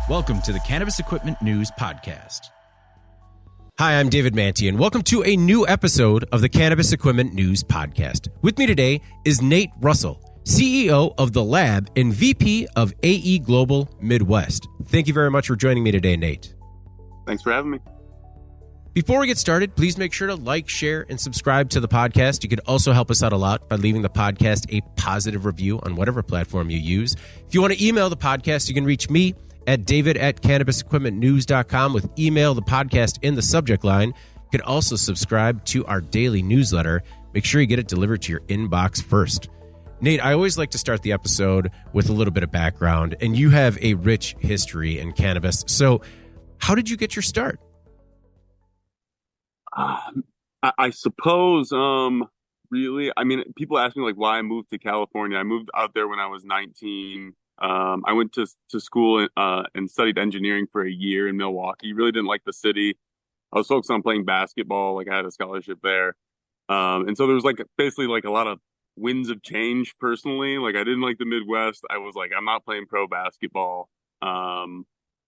Welcome to the Cannabis Equipment News Podcast. Hi, I'm David Manti, and welcome to a new episode of the Cannabis Equipment News Podcast. With me today is Nate Russell, CEO of The Lab and VP of AE Global Midwest. Thank you very much for joining me today, Nate. Thanks for having me. Before we get started, please make sure to like, share, and subscribe to the podcast. You could also help us out a lot by leaving the podcast a positive review on whatever platform you use. If you want to email the podcast, you can reach me at david@cannabisequipmentnews.com with email the podcast in the subject line. You can also subscribe to our daily newsletter. Make sure you get it delivered to your inbox first. Nate, I always like to start the episode with a little bit of background, and you have a rich history in cannabis. So how did you get your start? I suppose, really, I mean, people ask me like why I moved to California. I moved out there when I was 19. I went to school and studied engineering for a year in Milwaukee. Really didn't like the city. I was focused on playing basketball. Like I had a scholarship there. And so there was like basically like a lot of winds of change personally. Like I didn't like the Midwest. I was like, I'm not playing pro basketball.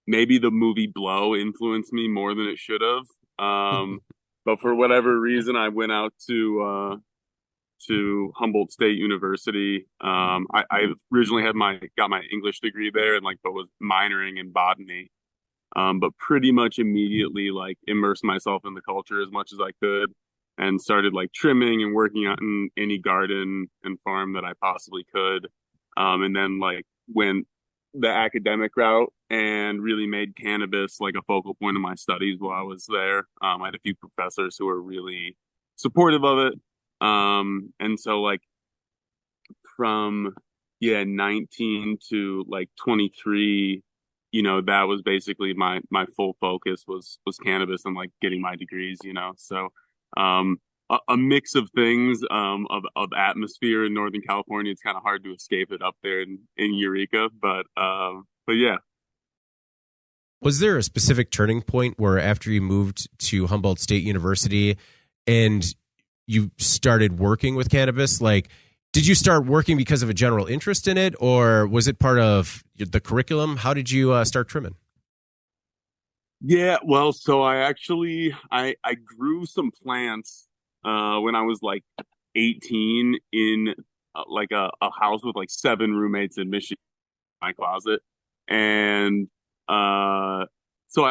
Maybe the movie Blow influenced me more than it should have. But for whatever reason, I went out to Humboldt State University. I originally got my English degree there and but was minoring in botany. But pretty much immediately like immersed myself in the culture as much as I could and started like trimming and working on any garden and farm that I possibly could. And then like went the academic route and really made cannabis like a focal point of my studies while I was there. I had a few professors who were really supportive of it. And so like from 19 to like 23, that was basically my full focus was cannabis and like getting my degrees, so a mix of things, of atmosphere in Northern California. It's kind of hard to escape it up there in Eureka, but yeah. Was there a specific turning point where after you moved to Humboldt State University and you started working with cannabis, like, did you start working because of a general interest in it, or was it part of the curriculum? How did you start trimming? Yeah, well, so I grew some plants when I was like 18 in like a house with like 7 roommates in Michigan, in my closet. And so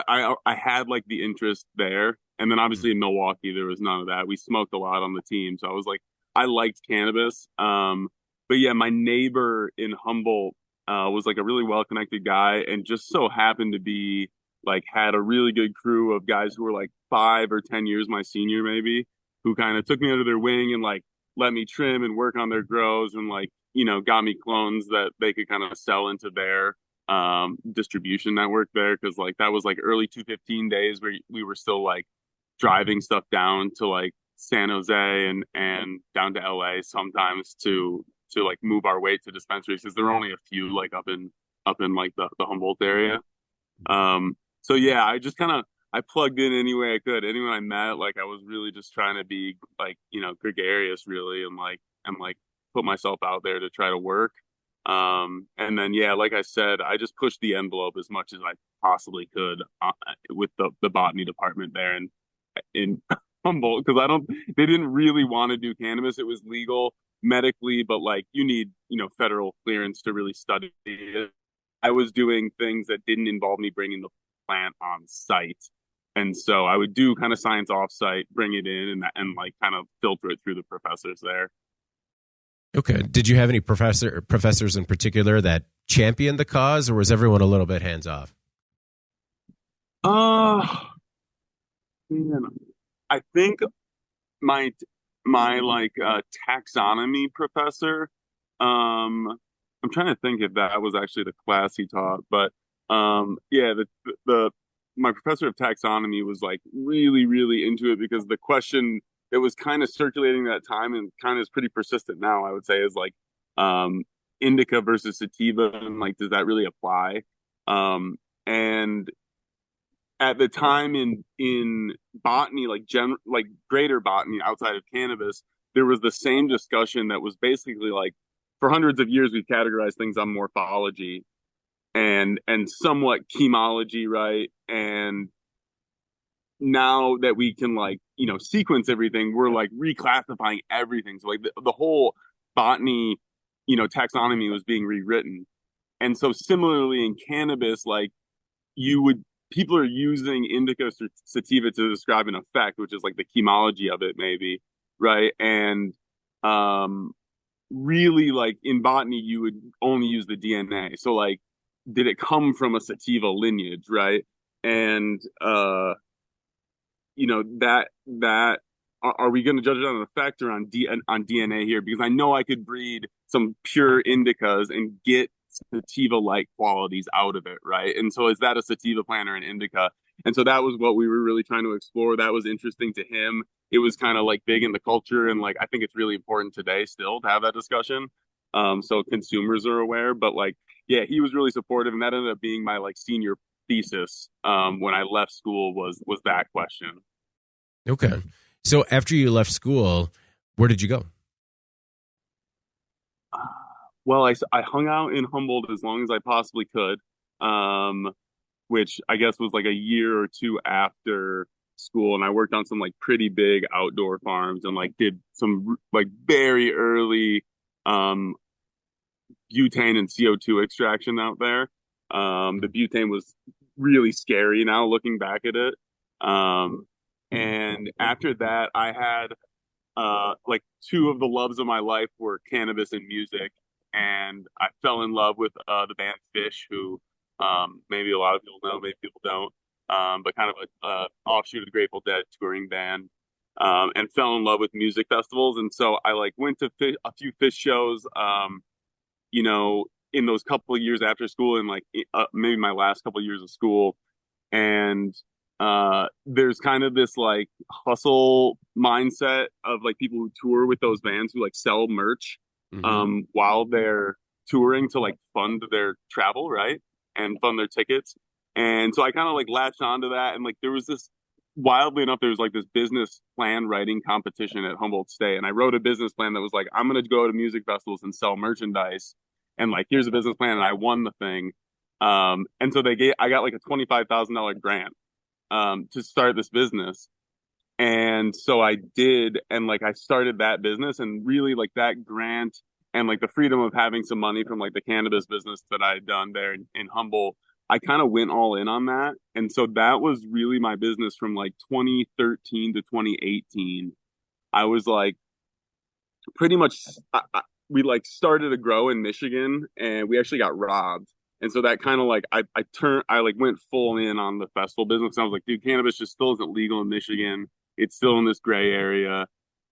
I had like the interest there. And then obviously in Milwaukee, there was none of that. We smoked a lot on the team. So I was like, I liked cannabis. But yeah, my neighbor in Humboldt was like a really well-connected guy and just so happened to be like had a really good crew of guys who were like 5 or 10 years my senior maybe, who kind of took me under their wing and like let me trim and work on their grows and like, got me clones that they could kind of sell into their distribution network there. Cause like that was like early 215 days where we were still like driving stuff down to like San Jose and down to LA sometimes to like move our weight to dispensaries because there were only a few like up in like the Humboldt area. So yeah, I just I plugged in any way I could. Anyone I met, like I was really just trying to be like, gregarious really and put myself out there to try to work. And then, yeah, like I said, I just pushed the envelope as much as I possibly could with the botany department there in Humboldt, because they didn't really want to do cannabis. It was legal medically, but like you need, federal clearance to really study it. I was doing things that didn't involve me bringing the plant on site. And so I would do kind of science off site, bring it in and like kind of filter it through the professors there. Okay. Did you have any professors in particular that championed the cause, or was everyone a little bit hands off? Man, I think my like taxonomy professor, I'm trying to think if that was actually the class he taught, but yeah, my professor of taxonomy was like really, really into it because the question that was kind of circulating that time and kind of is pretty persistent now, I would say, is like indica versus sativa, and like, does that really apply? And at the time in botany, like greater botany outside of cannabis, there was the same discussion that was basically like, for hundreds of years, we've categorized things on morphology. and somewhat chemology, right? And now that we can like, sequence everything, we're like reclassifying everything. So like the whole botany, taxonomy was being rewritten. And so similarly in cannabis, like you would people are using indica sativa to describe an effect, which is like the chemology of it, maybe, right? And um, really, like in botany, you would only use the DNA. So, like, did it come from a sativa lineage, right? And that are we going to judge it on an effect or on DNA here? Because I know I could breed some pure indicas and get sativa-like qualities out of it, right? And so is that a sativa plant or an indica? And so that was what we were really trying to explore. That was interesting to him. It was kind of like big in the culture, and like I think it's really important today still to have that discussion. So consumers are aware, but like, yeah, he was really supportive, and that ended up being my like senior thesis when I left school was that question. Okay. So after you left school, where did you go? Well, I hung out in Humboldt as long as I possibly could, which I guess was like a year or two after school. And I worked on some like pretty big outdoor farms and like did some like very early um, butane and CO2 extraction out there. The butane was really scary now looking back at it. And after that, I had like two of the loves of my life were cannabis and music, and I fell in love with the band Fish, who maybe a lot of people know, maybe people don't, but kind of a offshoot of the Grateful Dead touring band, and fell in love with music festivals, and so I like went to a few Fish shows, in those couple of years after school, and like maybe my last couple of years of school, and there's kind of this like hustle mindset of like people who tour with those bands who like sell merch while they're touring to like fund their travel, right? And fund their tickets. And so I kind of like latched onto that, and like there was this wildly enough, there was like this business plan writing competition at Humboldt State, and I wrote a business plan that was like, I'm gonna go to music festivals and sell merchandise, and like here's a business plan, and I won the thing. And so I got like a $25,000 grant to start this business. And so I did, and like I started that business, and really like that grant and like the freedom of having some money from like the cannabis business that I had done there in Humboldt, I kind of went all in on that. And so that was really my business from like 2013 to 2018. I was like pretty much, we like started to grow in Michigan, and we actually got robbed. And so that kind of like I like went full in on the festival business. I was like, dude, cannabis just still isn't legal in Michigan. It's still in this gray area.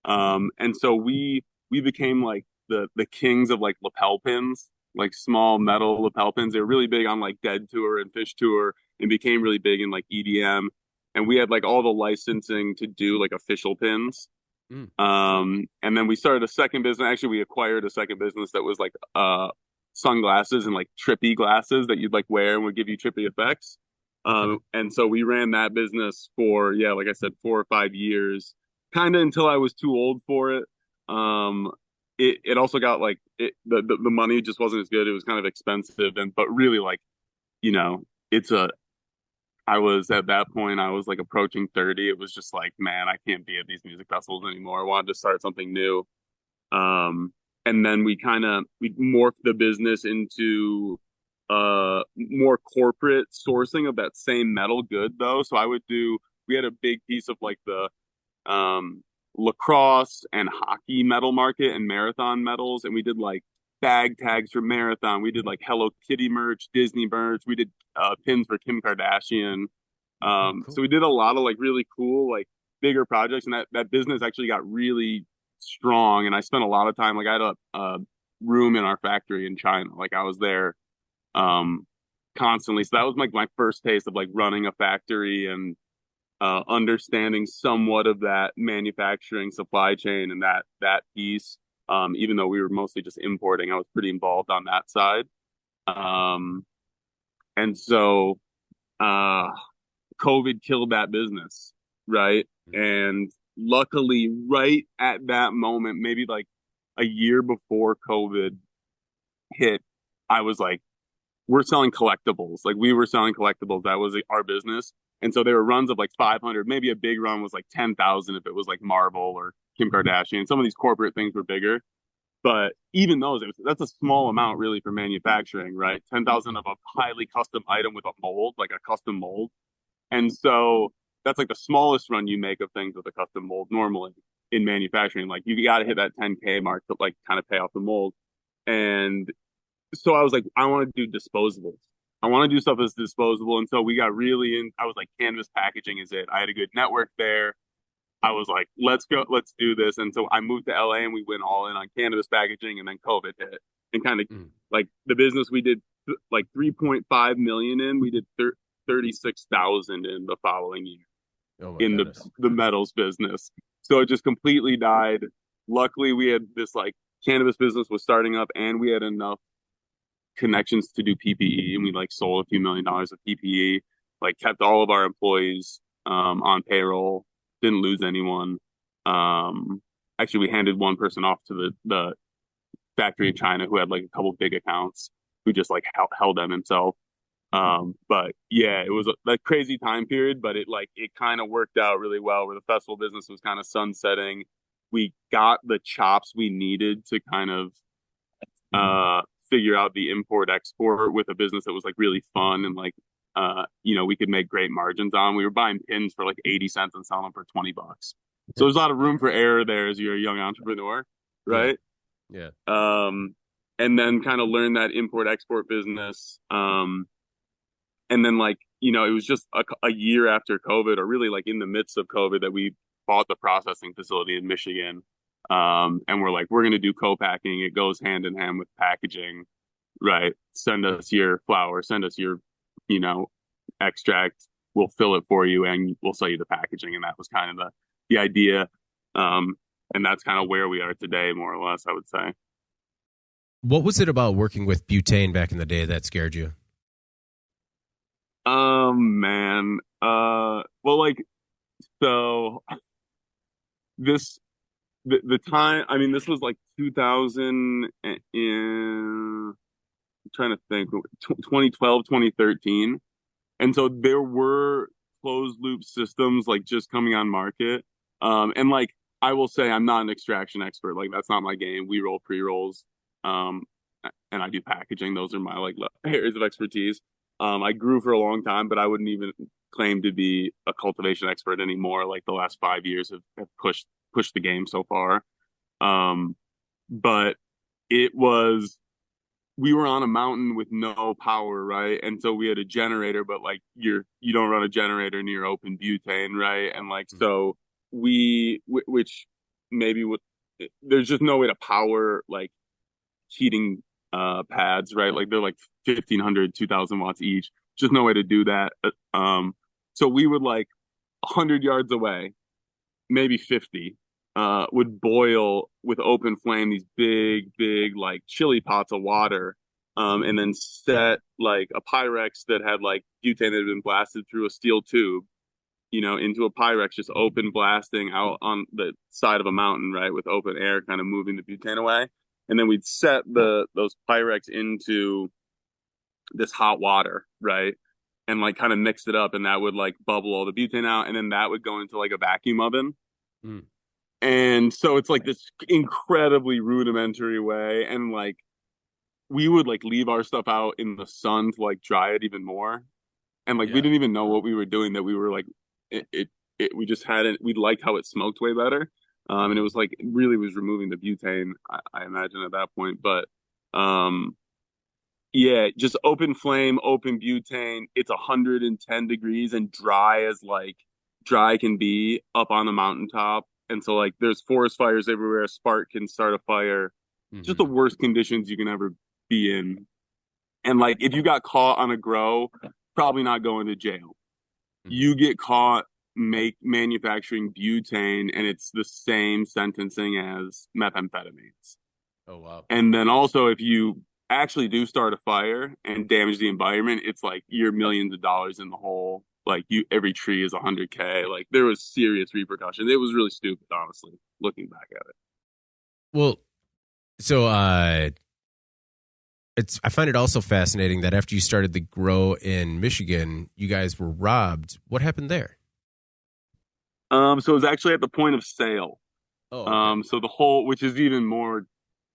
And so we became like the kings of like lapel pins, like small metal lapel pins. They were really big on like Dead Tour and Fish Tour, and became really big in like EDM. And we had like all the licensing to do like official pins. And then we started a second business. Actually, we acquired a second business that was like sunglasses and like trippy glasses that you'd like wear and would give you trippy effects. And so we ran that business for, yeah, like I said, 4 or 5 years, kind of until I was too old for it. It also got like the money just wasn't as good. It was kind of expensive, but really like, it's I was at that point, I was like approaching 30. It was just like, man, I can't be at these music festivals anymore. I wanted to start something new. And then we morphed the business into more corporate sourcing of that same metal good though. So we had a big piece of like the lacrosse and hockey metal market and marathon medals, and we did like bag tags for marathon. We did like Hello Kitty merch, Disney merch. We did pins for Kim Kardashian. Cool. So we did a lot of like really cool, like bigger projects, and that business actually got really strong. And I spent a lot of time, like I had a room in our factory in China. Like I was there constantly. So that was like my first taste of like running a factory and understanding somewhat of that manufacturing supply chain and that piece. Even though we were mostly just importing, I was pretty involved on that side. And so COVID killed that business, right? And luckily, right at that moment, maybe like a year before COVID hit, I was like, we're selling collectibles. Like we were selling collectibles. That was our business. And so there were runs of like 500, maybe a big run was like 10,000 if it was like Marvel or Kim Kardashian. Some of these corporate things were bigger, but even those, that's a small amount really for manufacturing, right? 10,000 of a highly custom item with a mold, like a custom mold. And so that's like the smallest run you make of things with a custom mold normally in manufacturing. Like you got to hit that 10K mark to like kind of pay off the mold. And so I was like, I want to do disposables. I want to do stuff that's disposable. And so we got really in. I was like, cannabis packaging is it. I had a good network there. I was like, let's go, let's do this. And so I moved to LA and we went all in on cannabis packaging. And then COVID hit and kind of like the business we did like 3.5 million in, we did 36,000 in the following year in the metals business. So it just completely died. Luckily, we had this like cannabis business was starting up and we had enough connections to do PPE, and we like sold a few $1 million of PPE, like kept all of our employees on payroll, didn't lose anyone. Actually, we handed one person off to the factory in China who had like a couple big accounts, who just like held them himself. But yeah, it was a crazy time period, but it kind of worked out really well where the festival business was kind of sunsetting. We got the chops we needed to kind of figure out the import export with a business that was like really fun and like we could make great margins on. We were buying pins for like 80 cents and selling them for $20. So there's a lot of room for error there as you're a young entrepreneur, right? Yeah. And then kind of learn that import export business. And then it was just a year after COVID, or really like in the midst of COVID, that we bought the processing facility in Michigan. And we're like, we're going to do co-packing. It goes hand in hand with packaging, right? Send us your flour, send us your, extract. We'll fill it for you and we'll sell you the packaging. And that was kind of the idea. And that's kind of where we are today, more or less, I would say. What was it about working with butane back in the day that scared you? Man. So the time, I mean, this was like 2000 and I'm trying to think, 2012, 2013. And so there were closed loop systems like just coming on market. And like, I will say I'm not an extraction expert. Like that's not my game. We roll pre-rolls. And I do packaging. Those are my like areas of expertise. I grew for a long time, but I wouldn't even claim to be a cultivation expert anymore. Like the last 5 years have pushed the game so far. But we were on a mountain with no power, right? And so we had a generator, but like you don't run a generator near open butane, right? And like, so which maybe there's just no way to power like heating pads, right? Like they're like 1,500, 2,000 watts each. Just no way to do that. So we would like 100 yards away, maybe 50, would boil with open flame these big like chili pots of water, and then set like a Pyrex that had like butane that had been blasted through a steel tube, into a Pyrex, just open blasting out on the side of a mountain, right, with open air kind of moving the butane away. And then we'd set those Pyrex into this hot water, right? And like kind of mix it up, and that would like bubble all the butane out, and then that would go into like a vacuum oven. And so it's like this incredibly rudimentary way. And like we would like leave our stuff out in the sun to like dry it even more. And like we didn't even know what we were doing, that we were like we just we liked how it smoked way better. And it was like, it really was removing the butane, I imagine at that point. But just open flame, open butane. It's 110 degrees and dry as like dry can be up on the mountaintop. And so like there's forest fires everywhere. A spark can start a fire. Just the worst conditions you can ever be in. And like if you got caught on a grow, probably not going to jail. You get caught manufacturing butane, and it's the same sentencing as methamphetamines. Oh wow. And then also if you actually do start a fire and damage the environment, it's like you're millions of dollars in the hole. Like every tree is 100K. Like there was serious repercussions. It was really stupid, honestly, looking back at it. Well, so I find it also fascinating that after you started the grow in Michigan, you guys were robbed. What happened there? So it was actually at the point of sale. Oh, okay. So the whole, which is even more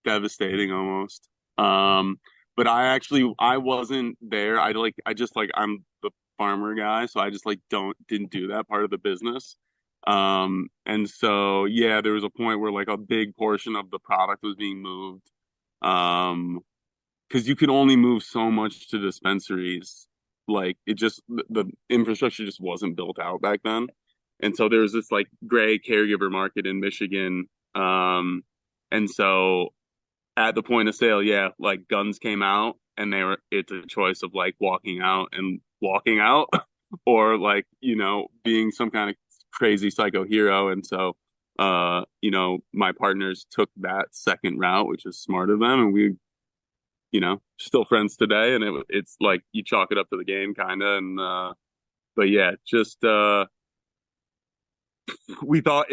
devastating almost. But I wasn't there. I just like I'm the farmer guy, so I just like didn't do that part of the business. And so yeah, there was a point where like a big portion of the product was being moved. Because you could only move so much to dispensaries. Like it just the infrastructure just wasn't built out back then. And so there was this like gray caregiver market in Michigan. And so at the point of sale, yeah, like guns came out and it's a choice of like walking out or like, being some kind of crazy psycho hero. And so, my partners took that second route, which is smart of them. And we, still friends today. And it's like you chalk it up to the game kind of. And, but yeah, just, we thought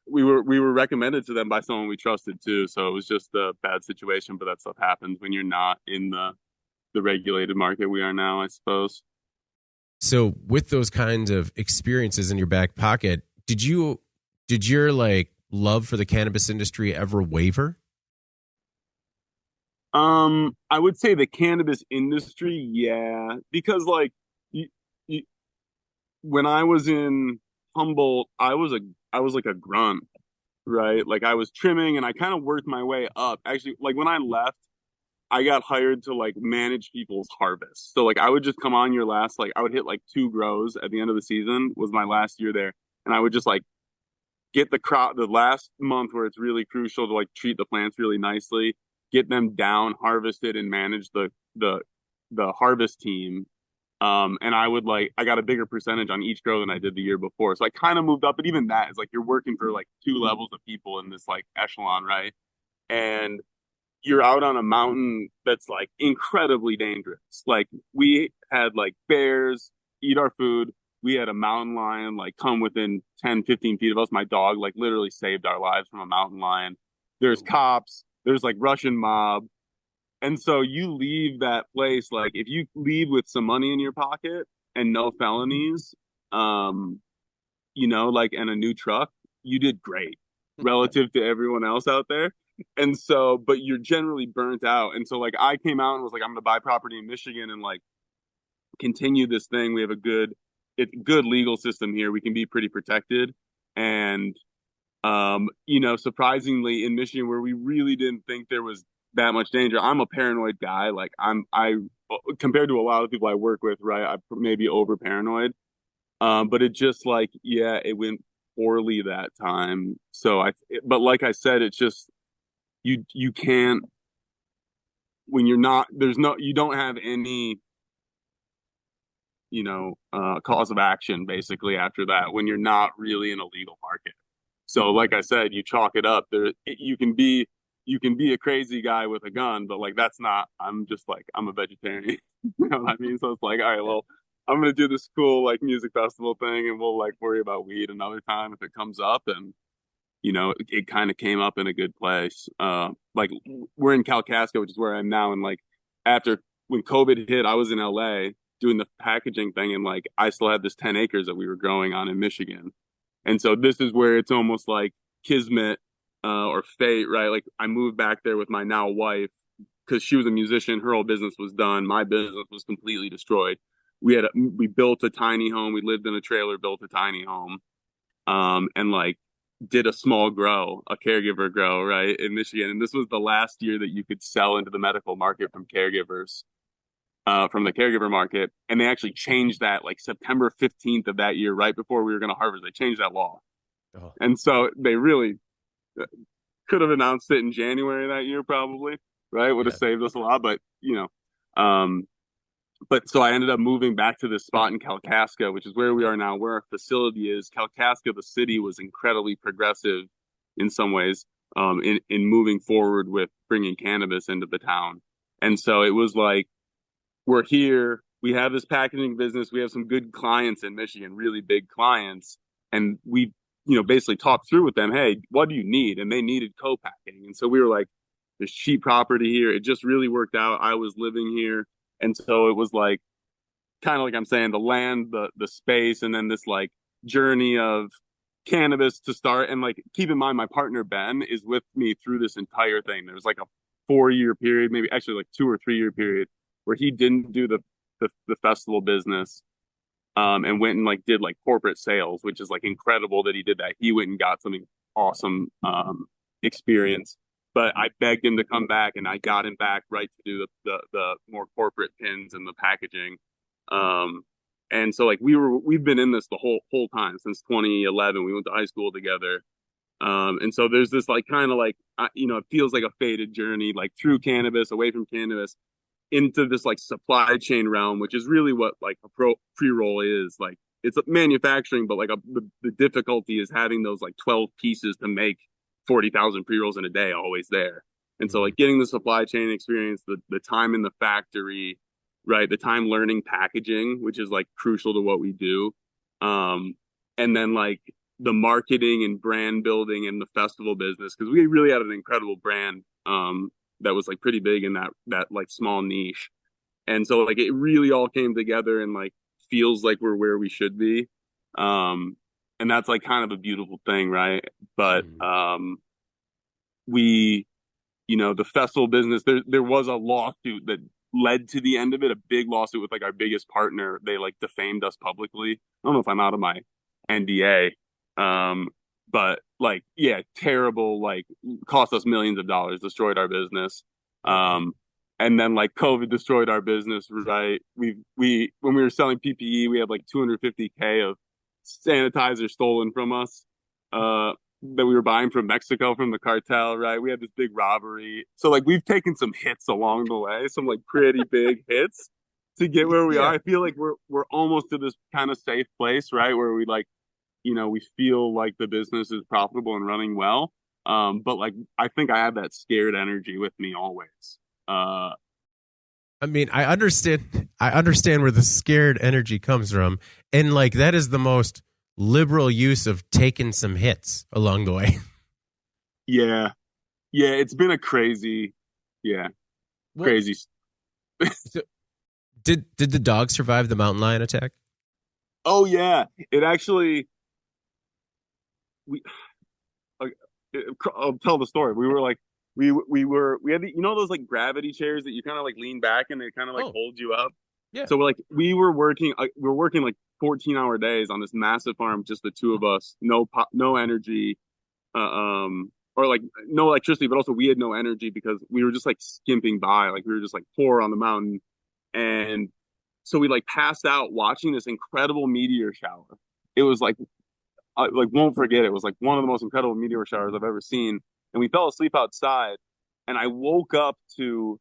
we were recommended to them by someone we trusted too. So it was just a bad situation, but that stuff happens when you're not in the regulated market we are now, I suppose. So with those kinds of experiences in your back pocket, did your like love for the cannabis industry ever waver? I would say the cannabis industry, yeah, because like you, you, when I was in Humboldt, I was like a grunt, right? Like I was trimming and I kind of worked my way up. Actually, like when I left, I got hired to like manage people's harvests. So like I would just come on your last, like I would hit like two grows at the end of the season was my last year there. And I would just like get the crop the last month where it's really crucial to like treat the plants really nicely, get them down, harvested and manage the harvest team. And I got a bigger percentage on each grow than I did the year before. So I kind of moved up, but even that is like you're working for like two levels of people in this like echelon, right? And you're out on a mountain that's like incredibly dangerous. Like we had like bears eat our food. We had a mountain lion like come within 10, 15 feet of us. My dog like literally saved our lives from a mountain lion. There's cops. There's like Russian mob. And so you leave that place, like if you leave with some money in your pocket and no felonies, like and a new truck, you did great relative to everyone else out there. And so, but you're generally burnt out. And so like I came out and was like, I'm gonna buy property in Michigan and like continue this thing. We have it's good legal system here. We can be pretty protected. And surprisingly in Michigan where we really didn't think there was that much danger. I'm a paranoid guy. Like I compared to a lot of people I work with, right? I'm maybe over paranoid. But it just like, yeah, it went poorly that time. But like I said, it's just, you can't, when you're not, you don't have any, cause of action basically after that when you're not really in a legal market. So like I said, you chalk it up there. You can be a crazy guy with a gun, but like that's not. I'm just like I'm a vegetarian. You know what I mean? So it's like, all right, well, I'm gonna do this cool like music festival thing, and we'll like worry about weed another time if it comes up. And it kind of came up in a good place. Like we're in Kalkaska, which is where I'm now, and like after when COVID hit, I was in LA doing the packaging thing, and like I still had this 10 acres that we were growing on in Michigan, and so this is where it's almost like kismet or fate, right? Like I moved back there with my now wife because she was a musician. Her whole business was done. My business was completely destroyed. We built a tiny home. We lived in a trailer, built a tiny home, and like did a small grow, a caregiver grow, right, in Michigan. And this was the last year that you could sell into the medical market from caregivers, from the caregiver market. And they actually changed that like September 15th of that year, right before we were going to harvest. They changed that law. Oh. And so they really could have announced it in January that year, probably, right? Would have saved us a lot. But, but so I ended up moving back to this spot in Kalkaska, which is where we are now, where our facility is. Kalkaska, the city, was incredibly progressive in some ways, in moving forward with bringing cannabis into the town. And so it was like, we're here, we have this packaging business, we have some good clients in Michigan, really big clients, and we basically talked through with them, hey, what do you need? And they needed co-packing. And so we were like, there's cheap property here. It just really worked out. I was living here. And so it was like, kind of like I'm saying, the land, the space, and then this like journey of cannabis to start. And like, keep in mind, my partner Ben is with me through this entire thing. There was like a 4-year period, maybe actually like 2 or 3 year period, where he didn't do the festival business, and went and like did like corporate sales, which is like incredible that he did that. He went and got something awesome experience. But I begged him to come back, and I got him back right to do the more corporate pins and the packaging. And so like we've been in this the whole time since 2011. We went to high school together. And so there's this like kind of like it feels like a faded journey, like through cannabis, away from cannabis, into this like supply chain realm, which is really what like a pre-roll is. Like it's manufacturing, but like the difficulty is having those like 12 pieces to make 40,000 pre-rolls in a day always there. And so like getting the supply chain experience, the time in the factory, right? The time learning packaging, which is like crucial to what we do. And then like the marketing and brand building and the festival business, because we really had an incredible brand that was like pretty big in that like small niche. And so like it really all came together and like feels like we're where we should be. And that's like kind of a beautiful thing, right? But we, the festival business, there was a lawsuit that led to the end of it, a big lawsuit with like our biggest partner. They like defamed us publicly. I don't know if I'm out of my NDA. But like, yeah, terrible, like cost us millions of dollars, destroyed our business. And then like COVID destroyed our business, right? We when we were selling PPE, we had like 250K of sanitizer stolen from us, that we were buying from Mexico from the cartel, right? We had this big robbery. So like we've taken some hits along the way, some like pretty big hits to get where we are. I feel like we're almost to this kind of safe place, right? Where we like, we feel like the business is profitable and running well. But like, I think I have that scared energy with me always. I mean, I understand where the scared energy comes from. And like, that is the most liberal use of taking some hits along the way. Yeah. It's been a crazy. So, did the dog survive the mountain lion attack? Oh yeah. It actually, I'll tell the story. We were like, we had those like gravity chairs that you kind of like lean back and they kind of like hold you up. Yeah. So we were working like 14-hour days on this massive farm, just the two of us, no energy, or like no electricity, but also we had no energy because we were just like skimping by, like we were just like poor on the mountain. And so we like passed out watching this incredible meteor shower. It was like, I like won't forget. It was like one of the most incredible meteor showers I've ever seen. And we fell asleep outside, and I woke up to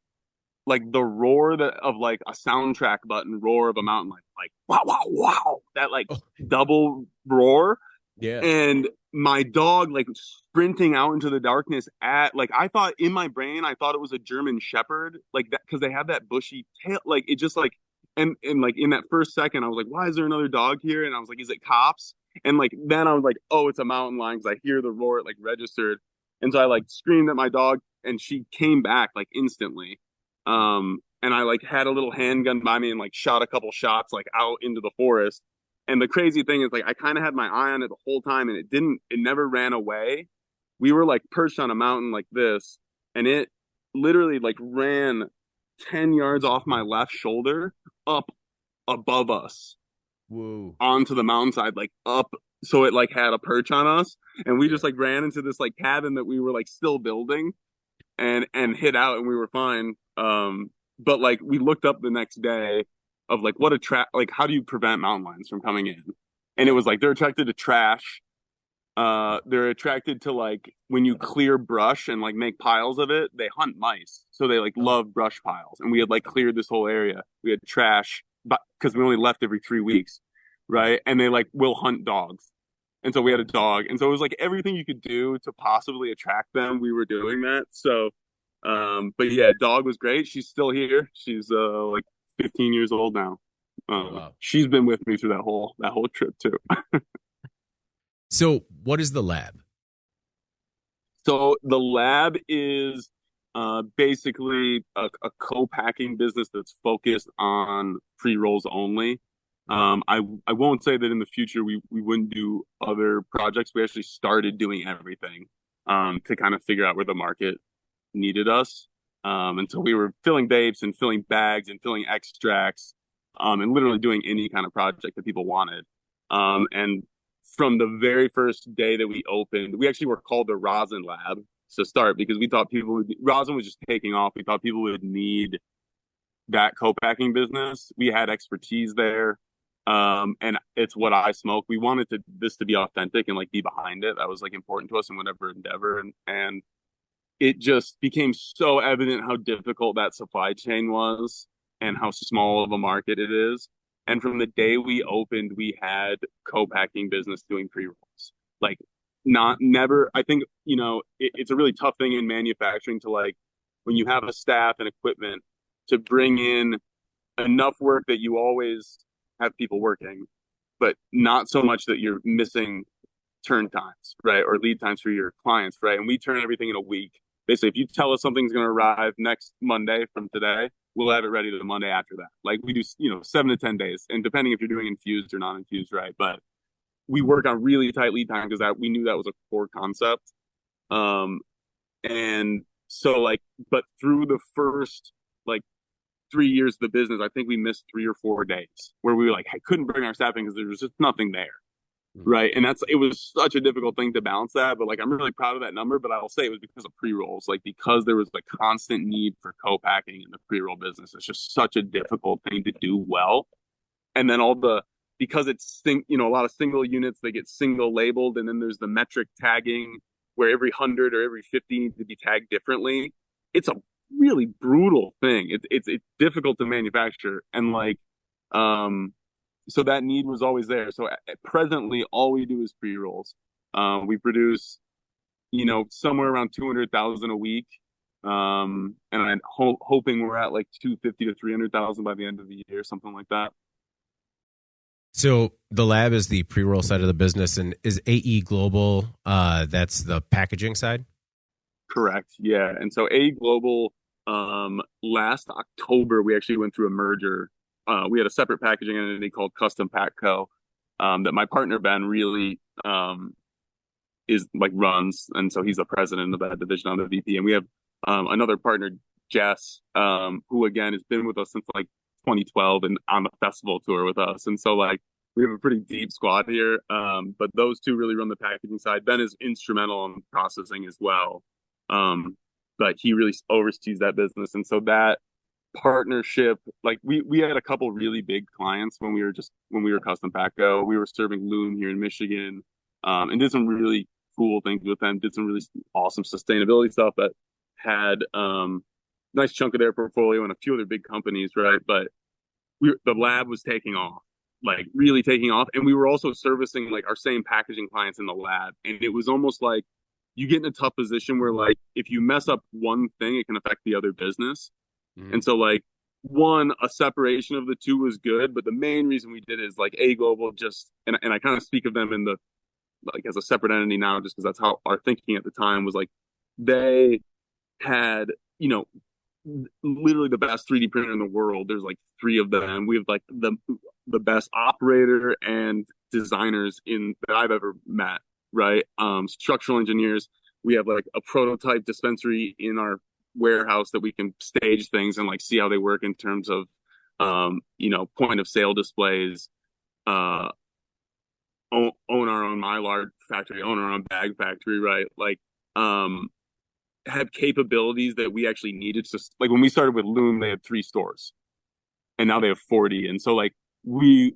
like the roar of like a soundtrack button roar of a mountain lion, like wow, wow, wow, that like double roar. Yeah. And my dog like sprinting out into the darkness at like, I thought in my brain, I thought it was a German Shepherd, like that, because they have that bushy tail. Like it just like, and like in that first second, I was like, why is there another dog here? And I was like, is it cops? And like then I was like, oh, it's a mountain lion, because I hear the roar, it like registered. And so I like screamed at my dog, and she came back like instantly. And I like had a little handgun by me and like shot a couple shots like out into the forest. And the crazy thing is like I kind of had my eye on it the whole time, and it never ran away. We were like perched on a mountain like this, and it literally like ran 10 yards off my left shoulder up above us. Whoa. Onto the mountainside, like up. So it like had a perch on us, and we just like ran into this like cabin that we were like still building, and hid out, and we were fine. But like we looked up the next day of like what like how do you prevent mountain lions from coming in? And it was like they're attracted to trash. They're attracted to like when you clear brush and like make piles of it. They hunt mice, so they like love brush piles. And we had like cleared this whole area. We had trash, but because we only left every 3 weeks. Right. And they like will hunt dogs. And so we had a dog. And so it was like everything you could do to possibly attract them. We were doing that. So, but yeah, dog was great. She's still here. She's like 15 years old now. Wow. She's been with me through that whole trip too. So what is the lab? So the lab is Basically a co-packing business that's focused on pre-rolls only. I won't say that in the future we wouldn't do other projects. We actually started doing everything to kind of figure out where the market needed us. And so we were filling vapes and filling bags and filling extracts, and literally doing any kind of project that people wanted. And from the very first day that we opened, we actually were called the Rosin Lab to start because we thought rosin was just taking off. We thought people would need that co-packing business. We had expertise there. And it's what I smoke. We wanted this to be authentic and like be behind it. That was like important to us in whatever endeavor. And it just became so evident how difficult that supply chain was and how small of a market it is. And from the day we opened, we had co-packing business doing pre-rolls. Like not never, I think, it's a really tough thing in manufacturing to like, when you have a staff and equipment to bring in enough work that you always have people working, but not so much that you're missing turn times, right? Or lead times for your clients, right? And we turn everything in a week. Basically, if you tell us something's going to arrive next Monday from today, we'll have it ready the Monday after that. Like we do, 7 to 10 days. And depending if you're doing infused or non-infused, right? But we work on really tight lead time because we knew that was a core concept. And so like, but through the first like 3 years of the business, I think we missed 3 or 4 days where we were like, I couldn't bring our staff in because there was just nothing there. Right. And it was such a difficult thing to balance that. But like, I'm really proud of that number. But I'll say it was because of pre-rolls, like because there was a constant need for co-packing in the pre-roll business. It's just such a difficult thing to do well. And then because it's, a lot of single units, they get single labeled. And then there's the metric tagging where every 100 or every 50 needs to be tagged differently. It's a really brutal thing. It's difficult to manufacture. And like, so that need was always there. So presently, all we do is pre-rolls. We produce, somewhere around 200,000 a week. And I'm hoping we're at like 250 to 300,000 by the end of the year, something like that. So the lab is the pre-roll side of the business, and is AE Global, that's the packaging side? Correct. Yeah. And so AE Global, last October, we actually went through a merger. We had a separate packaging entity called Custom Pack Co. That my partner Ben really is like runs, and so he's the president of that division. I'm the VP, and we have another partner, Jess, who again has been with us since like 2012 and on the festival tour with us, and so like we have a pretty deep squad here. But those two really run the packaging side. Ben is instrumental in processing as well, but he really oversees that business, and so that partnership, like we had a couple really big clients when we were Custom Pack Co. We were serving Loom here in Michigan, and did some really cool things with them. Did some really awesome sustainability stuff that had nice chunk of their portfolio and a few other big companies, right? But the lab was taking off, like really taking off, and we were also servicing like our same packaging clients in the lab, and it was almost like you get in a tough position where like if you mess up one thing, it can affect the other business. And so like a separation of the two was good, but the main reason we did it is like AE Global just, and I kind of speak of them in the, like as a separate entity now, just because that's how our thinking at the time was. Like they had, literally the best 3D printer in the world. There's like 3 of them. We have like the best operator and designers that I've ever met, right? Structural engineers. We have like a prototype dispensary in our warehouse that we can stage things and like see how they work in terms of point of sale displays, own our own mylar factory, own our own bag factory, right? Like have capabilities that we actually needed to, like when we started with Loom, they had 3 stores and now they have 40. And so like we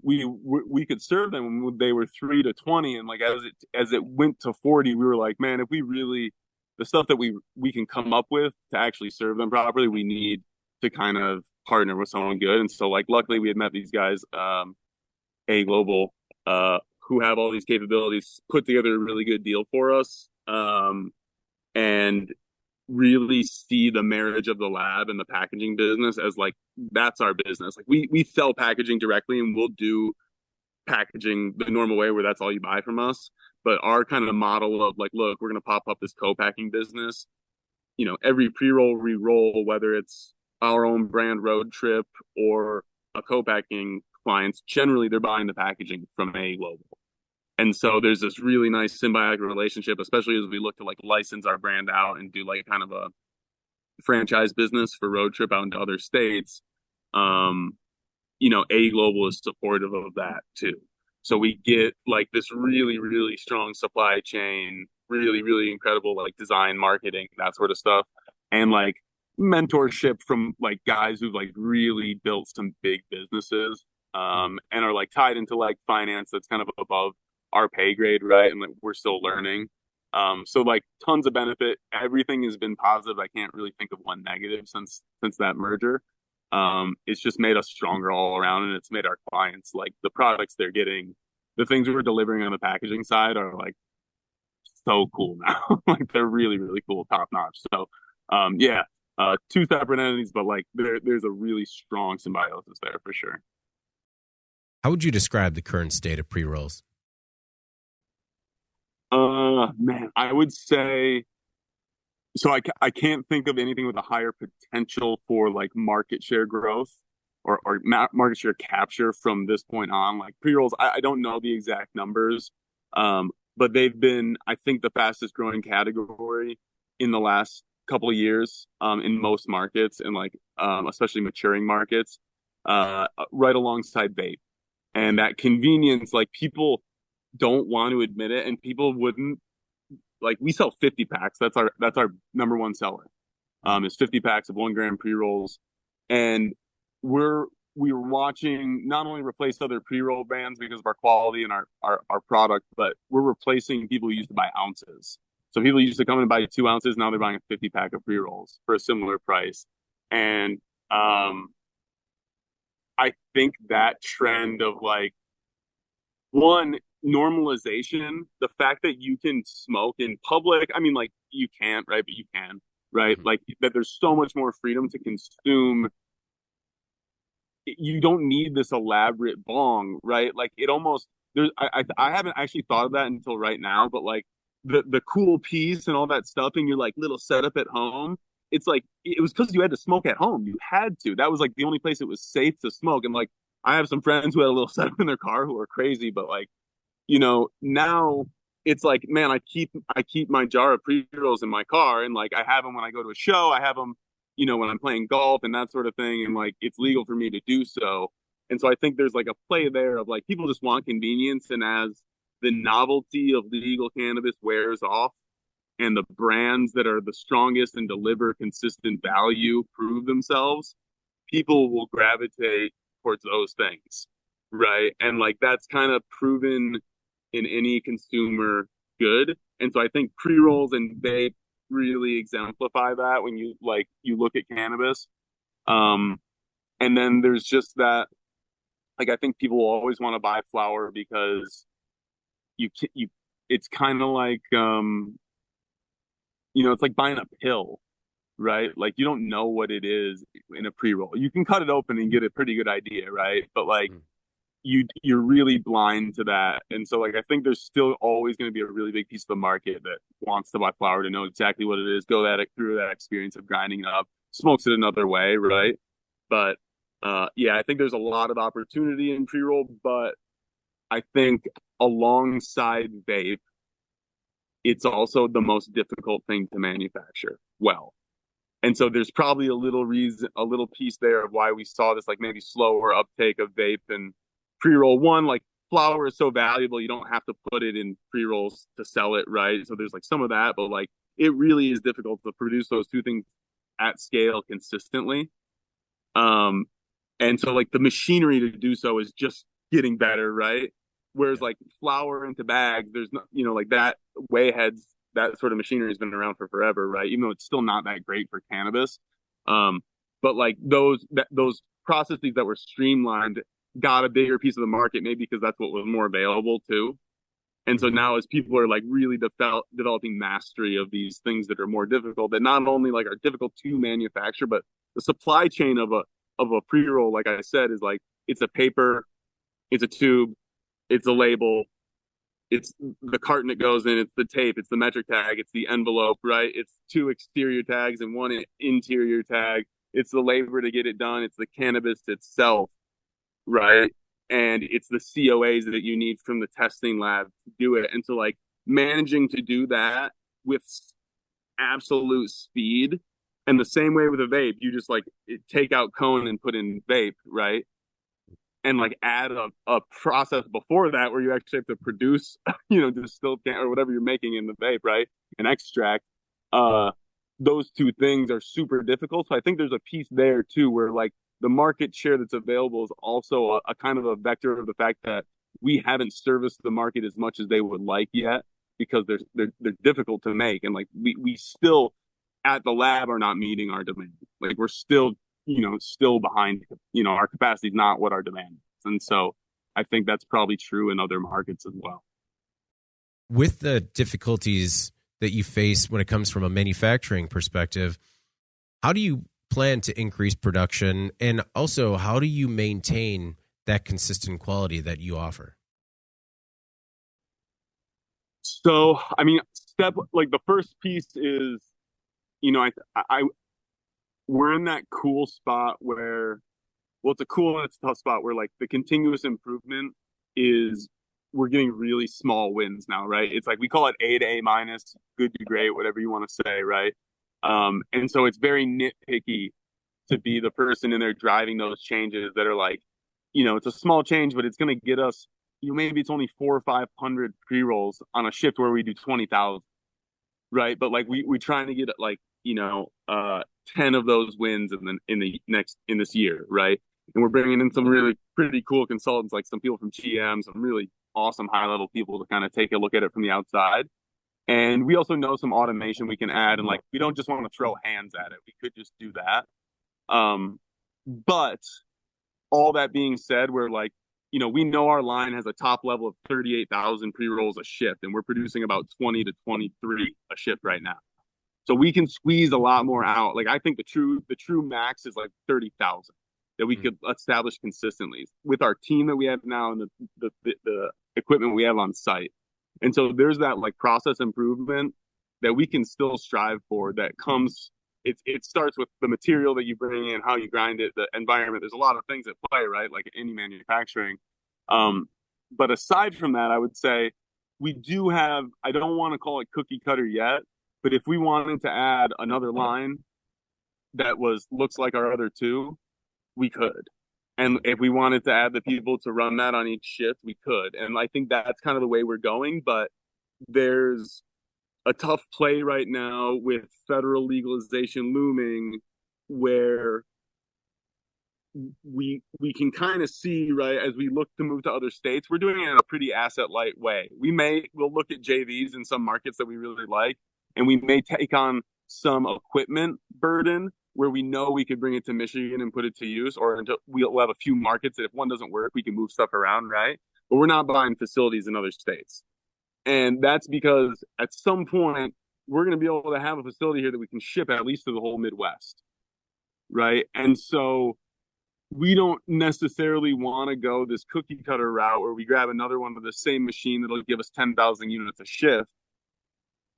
could serve them when they were 3 to 20, and like as it went to 40, we were like, man, if we really, the stuff that we can come up with to actually serve them properly, we need to kind of partner with someone good. And so like luckily we had met these guys, AE Global, who have all these capabilities, put together a really good deal for us, and really see the marriage of the lab and the packaging business as like that's our business. Like we sell packaging directly, and we'll do packaging the normal way where that's all you buy from us. But our kind of model of like, look, we're going to pop up this co-packing business every pre-roll we roll, whether it's our own brand Road Trip or a co-packing clients, generally they're buying the packaging from A Global. And so there's this really nice symbiotic relationship, especially as we look to like license our brand out and do like kind of a franchise business for Road Trip out into other states. Um, A Global is supportive of that too. So we get like this really, really strong supply chain, really, really incredible like design, marketing, that sort of stuff. And like mentorship from like guys who've like really built some big businesses and are like tied into like finance that's kind of above our pay grade, right? And like we're still learning. So like tons of benefit. Everything has been positive. I can't really think of one negative since that merger. It's just made us stronger all around, and it's made our clients like the products they're getting, the things we're delivering on the packaging side are like so cool now. Like they're really, really cool, top notch. So, yeah, two separate entities, but like there's a really strong symbiosis there for sure. How would you describe the current state of pre-rolls? Man, I would say so. I can't think of anything with a higher potential for like market share growth or market share capture from this point on. Like pre-rolls, I don't know the exact numbers, but they've been, I think, the fastest growing category in the last couple of years in most markets and like especially maturing markets, right alongside vape. And that convenience, like people don't want to admit it, and people wouldn't like. We sell 50 packs. That's our number one seller. Is 50 packs of 1 gram pre rolls, and we're watching not only replace other pre roll brands because of our quality and our product, but we're replacing people who used to buy ounces. So people used to come and buy 2 ounces. Now they're buying a 50 pack of pre rolls for a similar price, and I think that trend of like one normalization, the fact that you can smoke in public. I mean, like you can't, right? But you can, right? Like that there's so much more freedom to consume. You don't need this elaborate bong, right? Like it almost there's I haven't actually thought of that until right now, but like the cool piece and all that stuff and your like little setup at home, it's like it was because you had to smoke at home. You had to. That was like the only place it was safe to smoke. And like I have some friends who had a little setup in their car who are crazy, but like now it's like, man, I keep my jar of pre-rolls in my car, and like I have them when I go to a show, I have them, when I'm playing golf and that sort of thing, and like it's legal for me to do so. And so I think there's like a play there of like people just want convenience, and as the novelty of legal cannabis wears off and the brands that are the strongest and deliver consistent value prove themselves, people will gravitate towards those things, right? And like that's kind of proven in any consumer good. And so I think pre-rolls and vape really exemplify that when you look at cannabis. And then there's just that, like I think people will always want to buy flower because you it's kind of like it's like buying a pill, right? Like you don't know what it is in a pre-roll. You can cut it open and get a pretty good idea, right? But like you're really blind to that. And so like I think there's still always going to be a really big piece of the market that wants to buy flower to know exactly what it is, go through that experience of grinding it up, smokes it another way, right? But yeah, I think there's a lot of opportunity in pre-roll, but I think alongside vape, it's also the most difficult thing to manufacture well. And so there's probably a little piece there of why we saw this like maybe slower uptake of vape and pre-roll. One, like flower is so valuable, you don't have to put it in pre-rolls to sell it, right? So there's like some of that, but like it really is difficult to produce those two things at scale consistently. And so like the machinery to do so is just getting better, right? Whereas like flower into bags, there's not, like that Wayheads, that sort of machinery has been around for forever, right? Even though it's still not that great for cannabis. But like those processes that were streamlined got a bigger piece of the market, maybe because that's what was more available too. And so now as people are like really developing mastery of these things that are more difficult, that not only like are difficult to manufacture, but the supply chain of a pre-roll, like I said, is like it's a paper, it's a tube, it's a label, It's the carton it goes in, it's the tape, it's the metric tag, it's the envelope, right? It's 2 exterior tags and 1 interior tag. It's the labor to get it done. It's the cannabis itself, right? And it's the COAs that you need from the testing lab to do it. And so, like, managing to do that with absolute speed, and the same way with a vape, you just like take out cone and put in vape, right? And like add a process before that where you actually have to produce, distilled or whatever you're making in the vape, right? An extract. Those two things are super difficult. So I think there's a piece there too where like the market share that's available is also a kind of a vector of the fact that we haven't serviced the market as much as they would like yet because they're difficult to make. And like we still at the lab are not meeting our demand. Like we're still still behind, our capacity is not what our demand is. And so I think that's probably true in other markets as well. With the difficulties that you face when it comes from a manufacturing perspective, how do you plan to increase production? And also, how do you maintain that consistent quality that you offer? So, I mean, the first piece is, I we're in that cool spot where, well, it's a cool and it's a tough spot where like the continuous improvement is we're getting really small wins now, right? It's like we call it A to A minus, good to great, whatever you want to say, right? And so it's very nitpicky to be the person in there driving those changes that are like, it's a small change, but it's going to get us, maybe it's only 400 or 500 pre-rolls on a shift where we do 20,000, right? But like we trying to get like, 10 of those wins in this year, right? And we're bringing in some really pretty cool consultants, like some people from GM, some really awesome high level people to kind of take a look at it from the outside. And we also know some automation we can add, and like we don't just want to throw hands at it. We could just do that. But all that being said, we're like, we know our line has a top level of 38,000 pre-rolls a shift, and we're producing about 20 to 23 a shift right now. So we can squeeze a lot more out. Like I think the true max is like 30,000 that we could establish consistently with our team that we have now and the equipment we have on site. And so there's that like process improvement that we can still strive for that comes. It starts with the material that you bring in, how you grind it, the environment. There's a lot of things at play, right? Like any manufacturing. But aside from that, I would say we do have, I don't want to call it cookie cutter yet, but if we wanted to add another line that looks like our other two, we could. And if we wanted to add the people to run that on each shift, we could. And I think that's kind of the way we're going. But there's a tough play right now with federal legalization looming where we can kind of see, right, as we look to move to other states, we're doing it in a pretty asset light way. We'll look at JVs in some markets that we really like, and we may take on some equipment burden where we know we could bring it to Michigan and put it to use, or until we'll have a few markets that if one doesn't work, we can move stuff around, right? But we're not buying facilities in other states. And that's because at some point, we're going to be able to have a facility here that we can ship at least to the whole Midwest, right? And so we don't necessarily want to go this cookie cutter route where we grab another one with the same machine that'll give us 10,000 units a shift.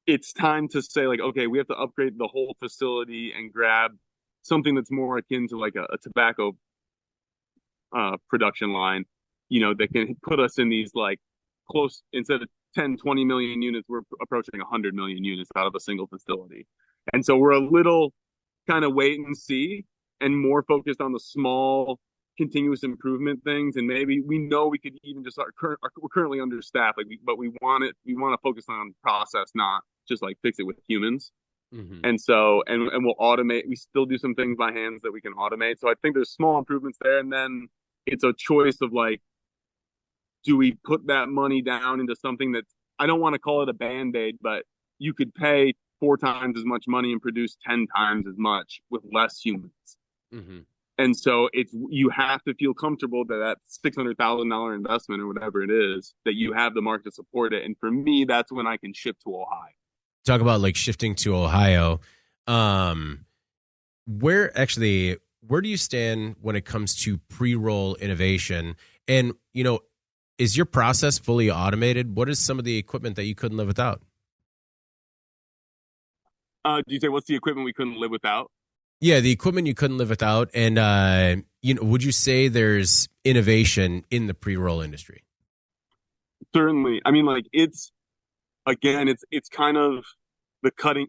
It's time to say, like, okay, we have to upgrade the whole facility and grab something that's more akin to like a tobacco production line, that can put us in these like close, instead of 10, 20 million units, we're approaching 100 million units out of a single facility. And so we're a little kind of wait and see and more focused on the small continuous improvement things. And maybe we know we could even just we're currently understaffed, but we want to focus on process, not just like fix it with humans. Mm-hmm. And so, and we'll automate. We still do some things by hands that we can automate. So I think there's small improvements there. And then it's a choice of like, do we put that money down into something that, I don't want to call it a Band-Aid, but you could pay 4 times as much money and produce 10 times as much with less humans. Mm-hmm. And so you have to feel comfortable that $600,000 investment or whatever it is, that you have the market to support it. And for me, that's when I can ship to Ohio. Talk about like shifting to Ohio. Where do you stand when it comes to pre-roll innovation? And, is your process fully automated? What is some of the equipment that you couldn't live without? Do you say what's the equipment we couldn't live without? Yeah, the equipment you couldn't live without. And, would you say there's innovation in the pre-roll industry? Certainly. I mean, like it's kind of the cutting.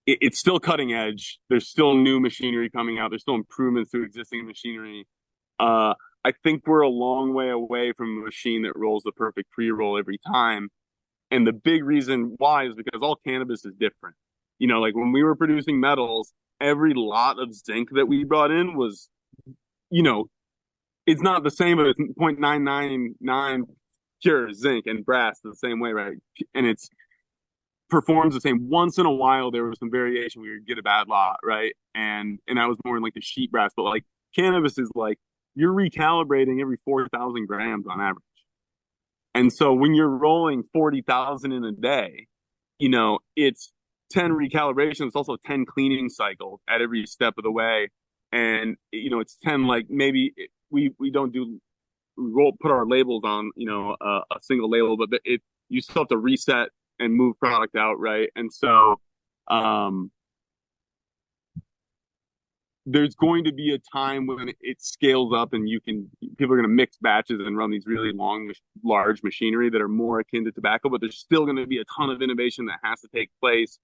It's still cutting edge. There's still new machinery coming out. There's still improvements to existing machinery. I think we're a long way away from a machine that rolls the perfect pre-roll every time. And the big reason why is because all cannabis is different. Like when we were producing metals, every lot of zinc that we brought in was, it's not the same, but it's 0.999 pure zinc, and brass the same way, right? And it's performs the same. Once in a while, there was some variation. We would get a bad lot, right? And that was more in like the sheet brass. But like cannabis is like you're recalibrating every 4,000 grams on average. And so when you're rolling 40,000 in a day, it's 10 recalibrations. It's also 10 cleaning cycles at every step of the way. And, it's 10, like maybe we don't put our labels on, a single label, but you still have to reset and move product out, right? And so there's going to be a time when it scales up and people are going to mix batches and run these really large machinery that are more akin to tobacco, but there's still going to be a ton of innovation that has to take place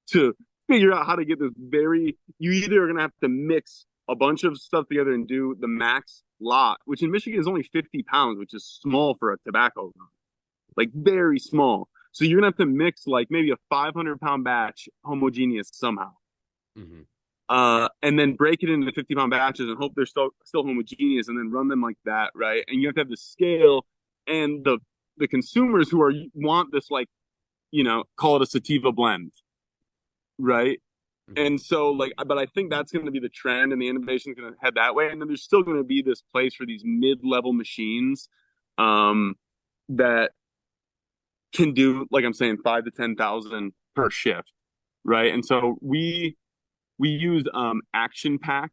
to figure out how to get you either are going to have to mix a bunch of stuff together and do the max lot, which in Michigan is only 50 pounds, which is small for a tobacco run, like very small. So you're going to have to mix like maybe a 500-pound batch homogeneous somehow. Mm-hmm. And then break it into 50-pound batches and hope they're still homogeneous and then run them like that, right? And you have to have the scale and the consumers who want this, like, call it a sativa blend, right? Mm-hmm. And so but I think that's going to be the trend and the innovation is going to head that way. And then there's still going to be this place for these mid-level machines that can do, like I'm saying, 5 to 10,000 per shift, right? And so we used Action Pack.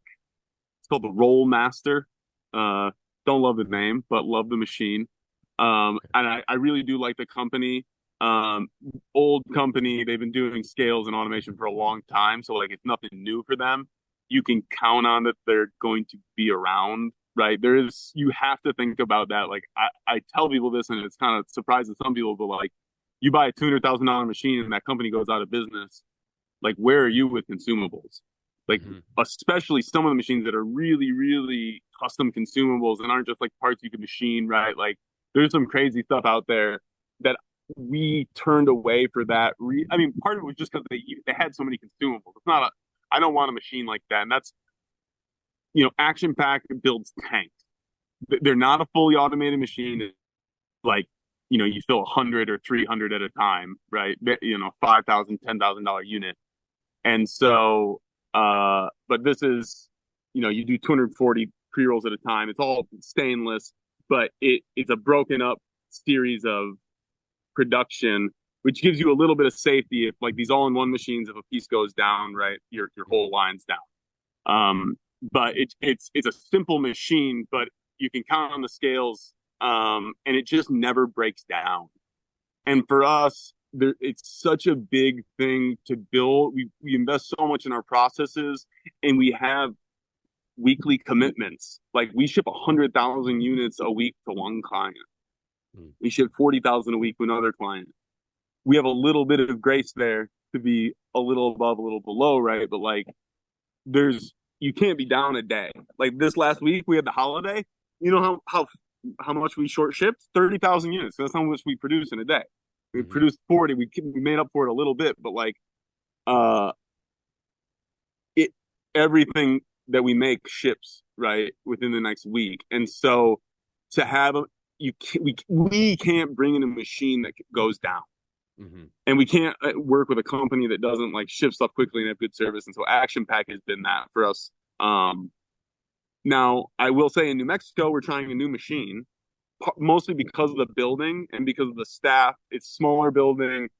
It's called the Roll Master. Don't love the name, but love the machine. And I really do like the company. Old company, they've been doing scales and automation for a long time, so like it's nothing new for them. You can count on that they're going to be around, right? You have to think about that. Like I tell people this, and it's kind of surprising some people, but like you buy a $200,000 machine and that company goes out of business. Like, where are you with consumables? Like, especially some of the machines that are really, really custom consumables and aren't just like parts you can machine, right? Like, there's some crazy stuff out there that we turned away for that. Part of it was just because they had so many consumables. I don't want a machine like that. And that's, Action Pack builds tanks. They're not a fully automated machine. It's like, you fill 100 or 300 at a time, right? $5,000, $10,000 unit. And so, but this is, you do 240 pre-rolls at a time. It's all stainless, but it's a broken up series of production, which gives you a little bit of safety. If like these all-in-one machines, if a piece goes down, right, your whole line's down. But it's a simple machine, but you can count on the scales, and it just never breaks down. And for us, it's such a big thing to build. We invest so much in our processes, and we have weekly commitments. Like we ship 100,000 units a week to one client. We ship 40,000 a week to another client. We have a little bit of grace there to be a little above, a little below, right? But like, you can't be down a day. Like this last week, we had the holiday. You know how much we short shipped? 30,000 units. That's how much we produce in a day. We produced 40. We made up for it a little bit, but like, everything that we make ships right within the next week. And so to have we can't bring in a machine that goes down, and we can't work with a company that doesn't like ship stuff quickly and have good service. And so Action Pack has been that for us. Now I will say in New Mexico, we're trying a new machine. Mostly because of the building and because of the staff. It's smaller building,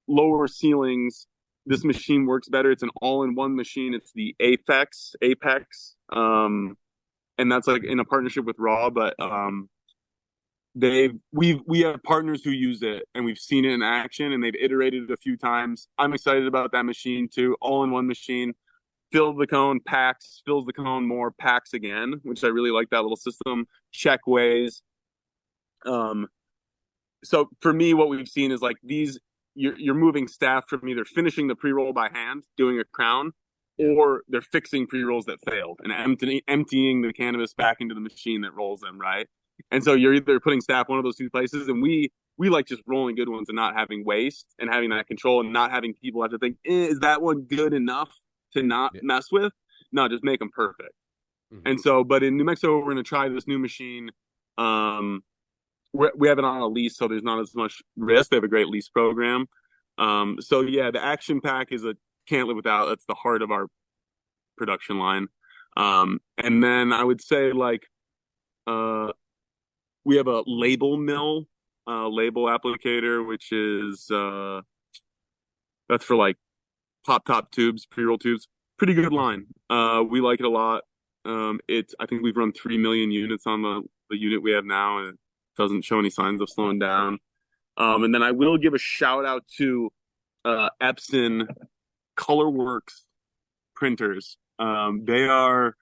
lower ceilings. This machine works better. It's an all-in-one machine. It's the Apex, and that's like in a partnership with Raw. But we have partners who use it, and we've seen it in action, and they've iterated it a few times. I'm excited about that machine too. All in one machine, fills the cone, packs, fills the cone more, packs again, which I really like that little system. Check weighs. Um, so for me, what we've seen is like these, you're moving staff from either finishing the pre-roll by hand, doing a crown, or they're fixing pre-rolls that failed and emptying the cannabis back into the machine that rolls them, right? And so you're either putting staff one of those two places, and we like just rolling good ones and not having waste and having that control and not having people have to think, is that one good enough to not mess with? No, just make them perfect. Mm-hmm. And so, but in New Mexico, we're going to try this new machine. We have it on a lease, so there's not as much risk. They have a great lease program. So yeah, the action pack is a can't live without. That's the heart of our production line. And then I would say like we have a label mill, label applicator, which is that's for like pop top tubes, pre-roll tubes. Pretty good line. We like it a lot. I think we've run 3 million units on the unit we have now, and it doesn't show any signs of slowing down. And then I will give a shout out to Epson Colorworks printers. They are,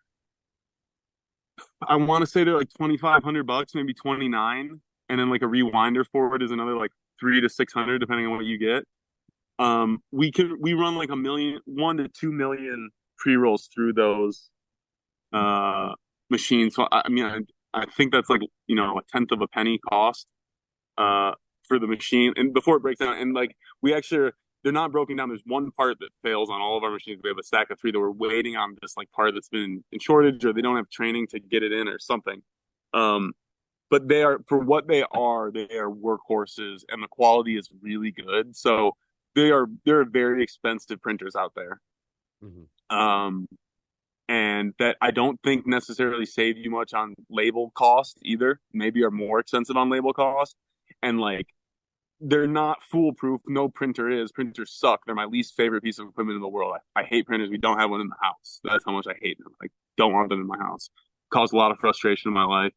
I want to say they're like $2,500, maybe 29, and then like a rewinder for it is another like 300 to 600 depending on what you get. We run like 1 to 2 million pre-rolls through those machines. So I mean, I think that's like, you know, a tenth of a penny cost for the machine, and before it breaks down, and like we actually they're not broken down. There's one part that fails on all of our machines. We have a stack of 3 that we're waiting on this like part that's been in shortage, or they don't have training to get it in or something. But they are, for what they are workhorses, and the quality is really good. So they're very expensive printers out there. Mm-hmm. And that I don't think necessarily save you much on label cost either. Maybe are more expensive on label cost. And like, they're not foolproof. No printer is. Printers suck. They're my least favorite piece of equipment in the world. I hate printers. We don't have one in the house. That's how much I hate them. I don't want them in my house. Caused a lot of frustration in my life.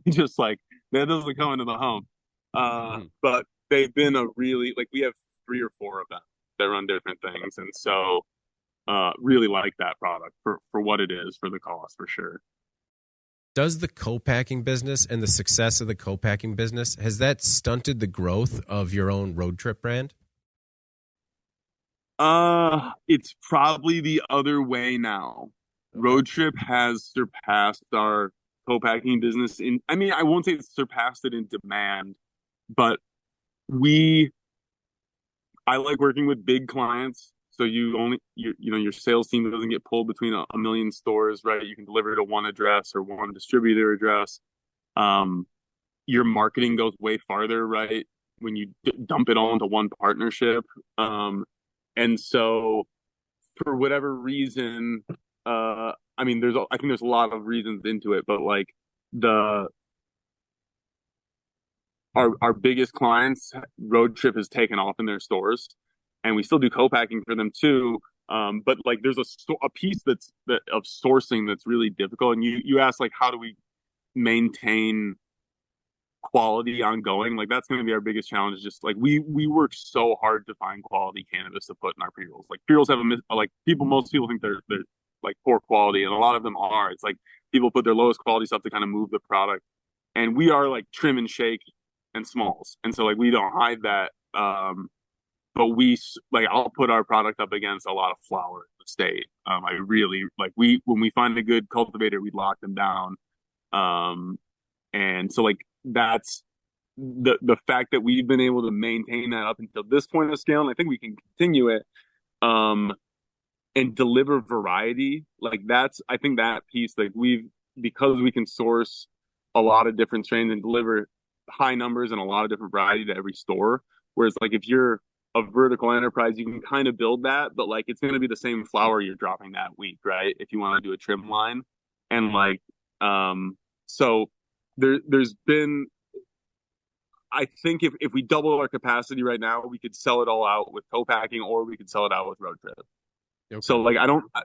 Just like, that doesn't come into the home. But they've been a really, like, we have 3 or 4 of them that run different things. And so really like that product for what it is, for the cost, for sure. Does the co-packing business and the success of the co-packing business, has that stunted the growth of your own road trip brand? It's probably the other way now. Road Trip has surpassed our co-packing business I mean, I won't say it's surpassed it in demand, but I like working with big clients. So your sales team doesn't get pulled between a million stores, right? You can deliver to one address or one distributor address. Your marketing goes way farther, right? When you dump it all into one partnership. And so for whatever reason, I mean, I think there's a lot of reasons into it, but like our biggest clients, Road Trip has taken off in their stores, and we still do co-packing for them too. But like, there's a piece of sourcing that's really difficult. And you ask like, how do we maintain quality ongoing? Like, that's going to be our biggest challenge. Just like we work so hard to find quality cannabis to put in our pre-rolls. Like, pre-rolls have most people think they're like poor quality, and a lot of them are. It's like people put their lowest quality stuff to kind of move the product, and we are like trim and shake and smalls, and so like we don't hide that. But I'll put our product up against a lot of flower in the state. I really like, when we find a good cultivator, we lock them down. And so like, that's the fact that we've been able to maintain that up until this point of scale, and I think we can continue it, and deliver variety. Like, I think that piece, like, because we can source a lot of different strains and deliver high numbers and a lot of different variety to every store. Whereas like, if you're a vertical enterprise, you can kind of build that, but like, it's going to be the same flower you're dropping that week, right? If you want to do a trim line. And like, so there's been, I think if we double our capacity right now, we could sell it all out with co-packing, or we could sell it out with Road Trip. Okay. So like,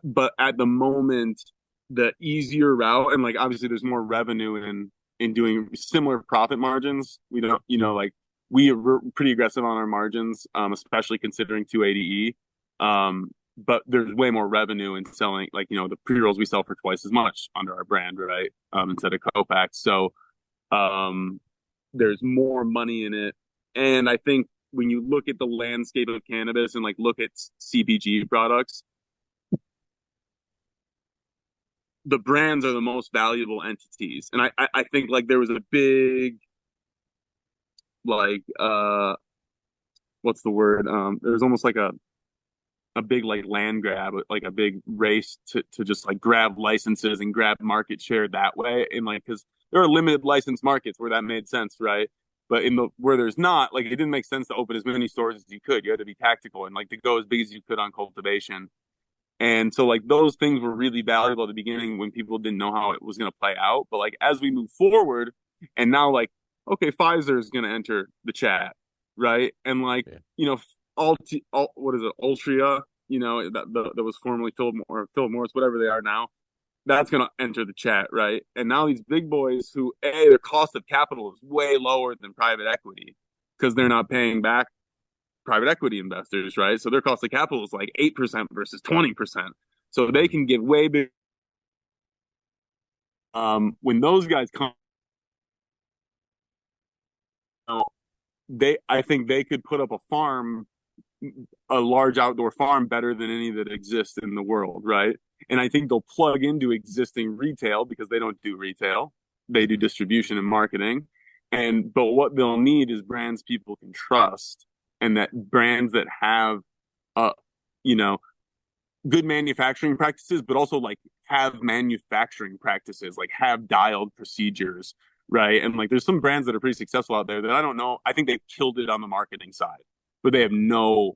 but at the moment, the easier route, and like, obviously there's more revenue in in doing similar profit margins. We don't, like we're pretty aggressive on our margins, especially considering 280E. But there's way more revenue in selling, like, the pre-rolls we sell for twice as much under our brand, right? Instead of co-packs. So, there's more money in it. And I think when you look at the landscape of cannabis and like look at CPG products, the brands are the most valuable entities. And I think like there was a big, like, what's the word? There was almost like a big like land grab, like a big race to just like grab licenses and grab market share that way. And like, cause there are limited license markets where that made sense, right? But where there's not, like, it didn't make sense to open as many stores as you could. You had to be tactical and like to go as big as you could on cultivation. And so like those things were really valuable at the beginning when people didn't know how it was going to play out. But like as we move forward, and now like, okay, Pfizer is going to enter the chat, right? And like, what is it, Altria? That was formerly Philip Morris, whatever they are now. That's going to enter the chat, right? And now these big boys who, their cost of capital is way lower than private equity because they're not paying back private equity investors, right? So their cost of capital is like 8% versus 20%. So they can give way big. When those guys come, I think they could put up a large outdoor farm better than any that exists in the world, right? And I think they'll plug into existing retail because they don't do retail. They do distribution and marketing. But what they'll need is brands people can trust, and that brands that have, good manufacturing practices, but also like have manufacturing practices, like have dialed procedures, right? And like there's some brands that are pretty successful out there that I don't know. I think they've killed it on the marketing side, but they have no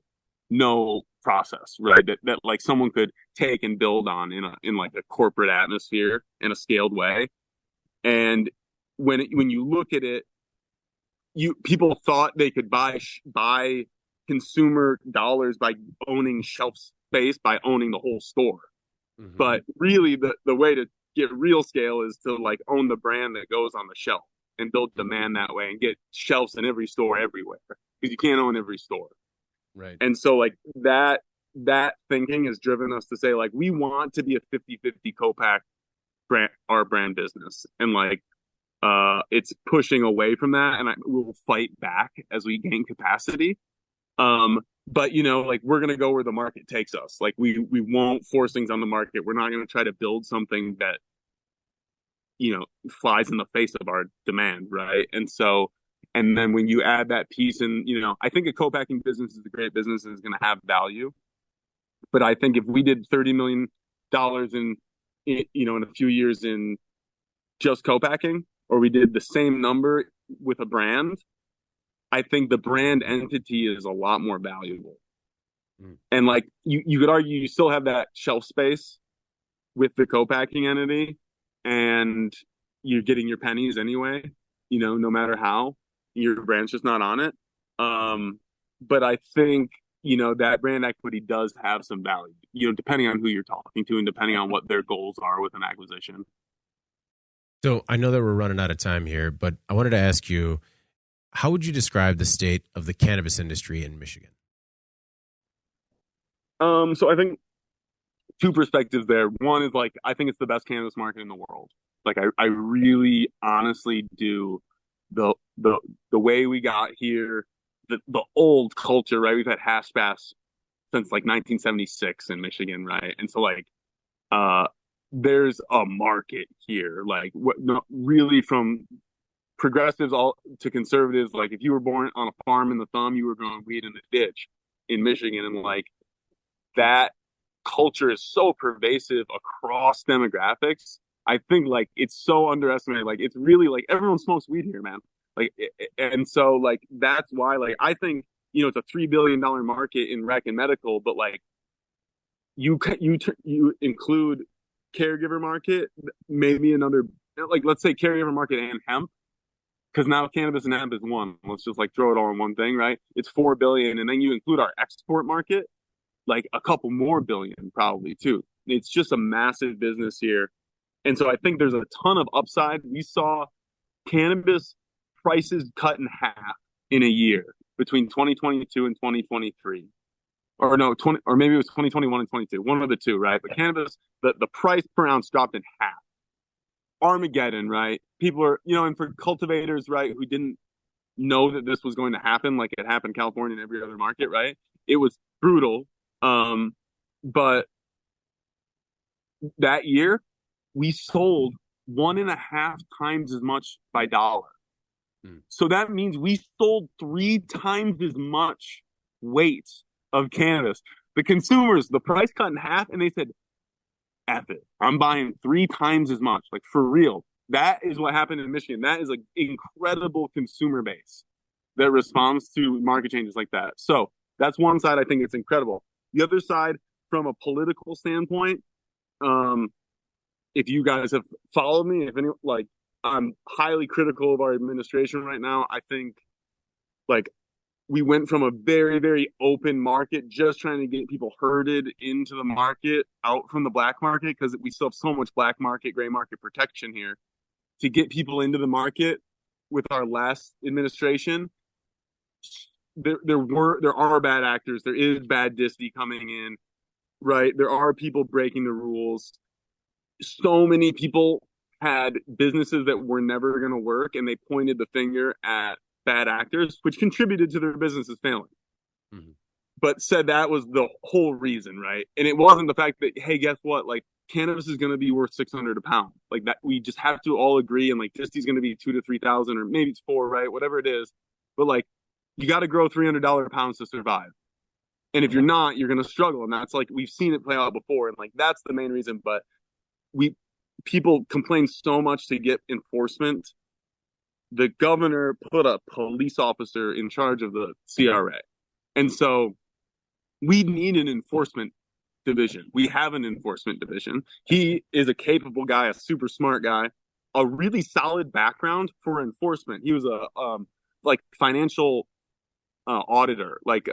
process, right? That like someone could take and build on in like a corporate atmosphere in a scaled way. And when you look at it, people thought they could buy consumer dollars by owning shelf space, by owning the whole store. Mm-hmm. But really the way to get real scale is to like own the brand that goes on the shelf and build demand that way and get shelves in every store everywhere, because you can't own every store. Right. And so like that thinking has driven us to say like we want to be a 50-50 co-pack brand, our brand business. And like it's pushing away from that, and we'll fight back as we gain capacity. But like we're gonna go where the market takes us. Like we won't force things on the market. We're not gonna try to build something that flies in the face of our demand, right? And then when you add that piece, and I think a co-packing business is a great business and is going to have value. But I think if we did $30 million in a few years in just co-packing, or we did the same number with a brand, I think the brand entity is a lot more valuable. Mm. And like you could argue you still have that shelf space with the co-packing entity, and you're getting your pennies anyway, no matter how. Your brand's just not on it. But I think, that brand equity does have some value, depending on who you're talking to and depending on what their goals are with an acquisition. So I know that we're running out of time here, but I wanted to ask you, how would you describe the state of the cannabis industry in Michigan? So I think two perspectives there. One is like, I think it's the best cannabis market in the world. Like I really honestly do. The way we got here, the old culture, right? We've had hash baths since like 1976 in Michigan, right? And so like there's a market here, like really from progressives all to conservatives. Like if you were born on a farm in the thumb, you were growing weed in the ditch in Michigan. And like that culture is so pervasive across demographics. I think like it's so underestimated. Like it's really like everyone smokes weed here, man. Like, and so like that's why like I think it's a $3 billion market in rec and medical, but like you include caregiver market, maybe another, like let's say caregiver market and hemp, because now cannabis and hemp is one. Let's just like throw it all in one thing, right? It's 4 billion, and then you include our export market, like a couple more billion probably too. It's just a massive business here. And so I think there's a ton of upside. We saw cannabis prices cut in half in a year between 2022 and 2023. Or no, 20, or maybe it was 2021 and 22, one of the two, right? But cannabis, the price per ounce dropped in half. Armageddon, right? People are, and for cultivators, right, who didn't know that this was going to happen, like it happened in California and every other market, right? It was brutal. But that year, we sold 1.5 times as much by dollar. So that means we sold 3 times as much weight of cannabis. The consumers, the price cut in half, and they said, F it. I'm buying 3 times as much. Like, for real. That is what happened in Michigan. That is an incredible consumer base that responds to market changes like that. So that's one side. I think it's incredible. The other side, from a political standpoint, if you guys have followed me, I'm highly critical of our administration right now. I think, we went from a very, very open market, just trying to get people herded into the market, out from the black market, because we still have so much black market, gray market protection here, to get people into the market. With our last administration, there are bad actors. There is bad disty coming in, right? There are people breaking the rules. So many people had businesses that were never going to work, and they pointed the finger at bad actors, which contributed to their businesses failing. Mm-hmm. But said that was the whole reason, right? And it wasn't the fact that, hey, guess what? Like, cannabis is going to be worth $600 a pound. Like, that, we just have to all agree. And like, disty's going to be 2,000 to 3,000, or maybe it's 4, right? Whatever it is. But like, you got to grow $300 pounds to survive. And if you're not, you're going to struggle. And that's, like, we've seen it play out before. And like, that's the main reason. But people complain so much to get enforcement. The governor put a police officer in charge of the CRA. And so we need an enforcement division. We have an enforcement division. He is a capable guy, a super smart guy, a really solid background for enforcement. He was a financial auditor, like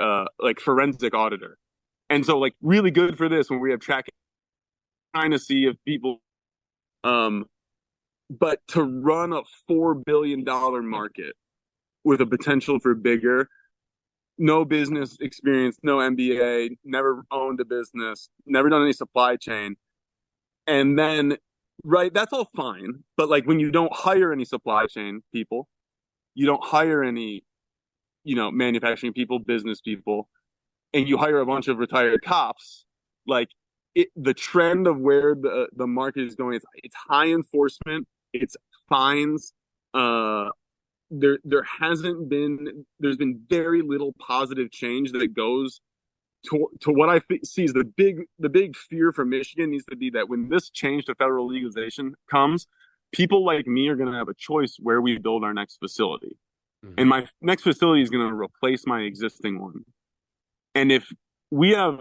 forensic auditor. And so, like, really good for this when we have tracking, trying to see if people but to run a $4 billion market with a potential for bigger, no business experience, no MBA, never owned a business, never done any supply chain. And then, right, that's all fine. But like, when you don't hire any supply chain people, you don't hire any, manufacturing people, business people, and you hire a bunch of retired cops, like, the trend of where the market is going, it's high enforcement. It's fines. There's been very little positive change that goes to what I see is the big fear for Michigan needs to be that when this change to federal legalization comes, people like me are going to have a choice where we build our next facility. Mm-hmm. And my next facility is going to replace my existing one. And if we have,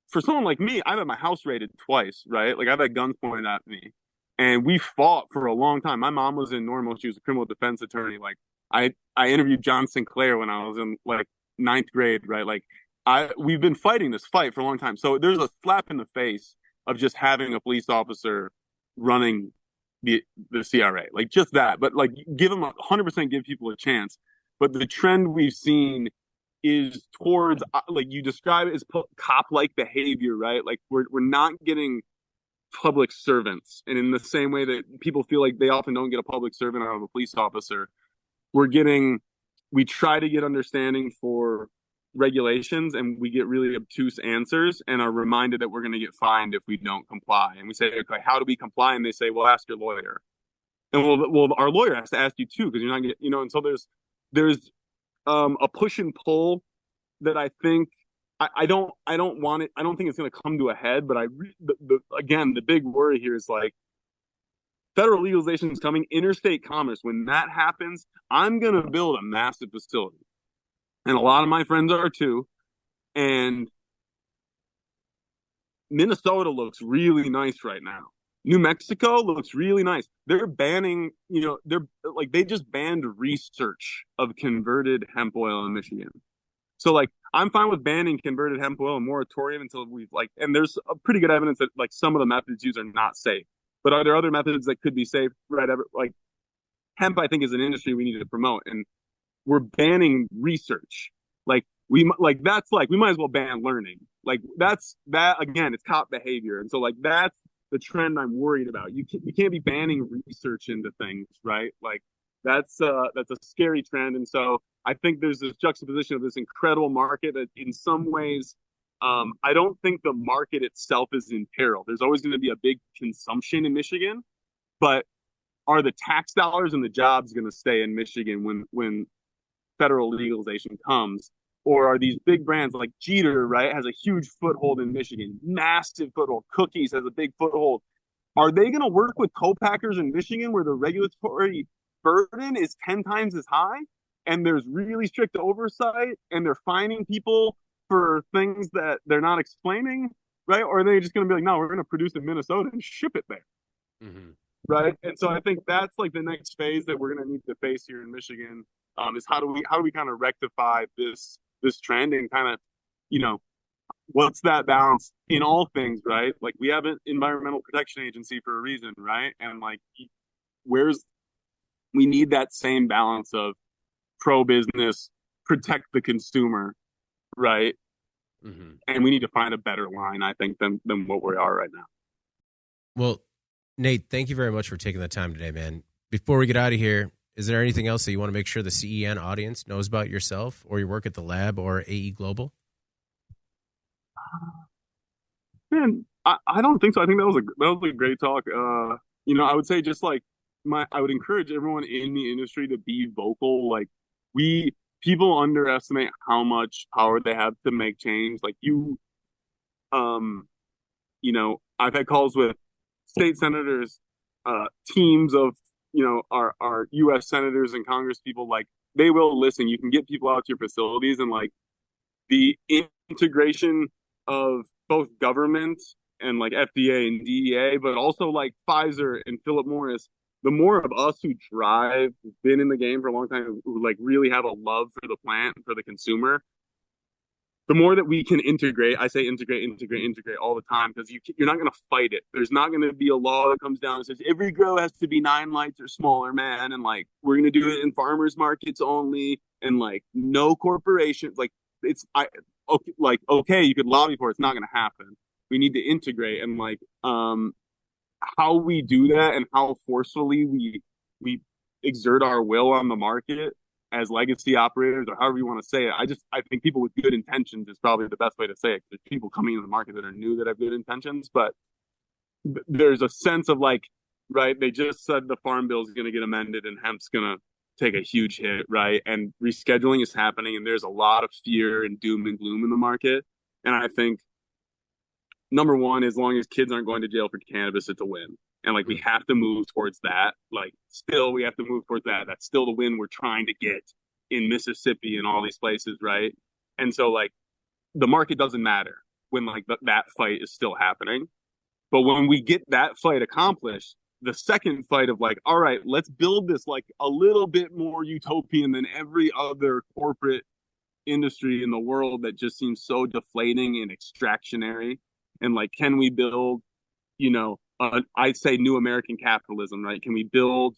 for someone like me, I've had my house raided twice, right? Like, I've had guns pointed at me. And we fought for a long time. My mom was in Normal. She was a criminal defense attorney. Like, I interviewed John Sinclair when I was in like 9th grade, right? Like, we've been fighting this fight for a long time. So there's a slap in the face of just having a police officer running the CRA, like, just that. But like, give them 100%, give people a chance. But the trend we've seen is towards, like you describe it as cop-like behavior, right? Like, we're not getting public servants. And in the same way that people feel like they often don't get a public servant out of a police officer, we try to get understanding for regulations, and we get really obtuse answers and are reminded that we're going to get fined if we don't comply. And we say, okay, how do we comply? And they say, well, ask your lawyer. And well, our lawyer has to ask you too, because you're not getting, and so there's a push and pull that I think I don't want it. I don't think it's going to come to a head, but again, the big worry here is like, federal legalization is coming, interstate commerce. When that happens, I'm going to build a massive facility. And a lot of my friends are too. And Minnesota looks really nice right now. New Mexico looks really nice. They're banning, they just banned research of converted hemp oil in Michigan. So like, I'm fine with banning converted hemp oil and moratorium until and there's a pretty good evidence that like some of the methods used are not safe. But are there other methods that could be safe? Right. Like hemp, I think, is an industry we need to promote, and we're banning research. Like we might as well ban learning. Like that again, it's cop behavior, and so like that's the trend I'm worried about. You can't be banning research into things, right? Like that's a scary trend, and so I think there's this juxtaposition of this incredible market that in some ways. I don't think the market itself is in peril. There's always going to be a big consumption in Michigan, but are the tax dollars and the jobs going to stay in Michigan when federal legalization comes? Or are these big brands like Jeter, right, has a huge foothold in Michigan, massive foothold. Cookies has a big foothold. Are they going to work with co-packers in Michigan where the regulatory burden is 10 times as high and there's really strict oversight and they're fining people for things that they're not explaining, right? Or are they just going to be like, no, we're going to produce in Minnesota and ship it there, right? And so I think that's like the next phase that we're going to need to face here in Michigan is how do we kind of rectify this trend and kind of, you know, what's that balance in all things, right? Like we have an environmental protection agency for a reason, right? And like we need that same balance of pro-business, protect the consumer, right? And we need to find a better line, I think, than what we are right now. Well, Nate, thank you very much for taking the time today, man. Before we get out of here, is there anything else that you want to make sure the CEN audience knows about yourself or your work at the lab or AE Global? Man, I don't think so. I think that was a great talk. You know, I would say just like I would encourage everyone in the industry to be vocal. Like people underestimate how much power they have to make change. Like you know, I've had calls with state senators, teams of, you know, our U.S. senators and Congress people. Like they will listen. You can get people out to your facilities, and like the integration of both government and like FDA and DEA, but also like Pfizer and Philip Morris. The more of us who drive, who've been in the game for a long time, who like really have a love for the plant and for the consumer, the more that we can integrate. I say integrate all the time, because you're not going to fight it. There's not going to be a law that comes down and says every grow has to be 9 lights or smaller, man, and like we're going to do it in farmers markets only, and like no corporations. Like okay, you could lobby for it. It's not going to happen. We need to integrate, and like how we do that and how forcefully we exert our will on the market as legacy operators, or however you want to say it. I think people with good intentions is probably the best way to say it. There's people coming in the market that are new that have good intentions, but there's a sense of like, right, they just said the farm bill is going to get amended and hemp's going to take a huge hit, right? And rescheduling is happening, and there's a lot of fear and doom and gloom in the market. And I think number one, as long as kids aren't going to jail for cannabis, it's a win. And like, we have to move towards that. Like, still, we have to move towards that. That's still the win we're trying to get in Mississippi and all these places, right? And so like, the market doesn't matter when like that fight is still happening. But when we get that fight accomplished, the second fight of like, all right, let's build this like a little bit more utopian than every other corporate industry in the world that just seems so deflating and extractionary. And like, can we build, you know, I'd say new American capitalism, right? Can we build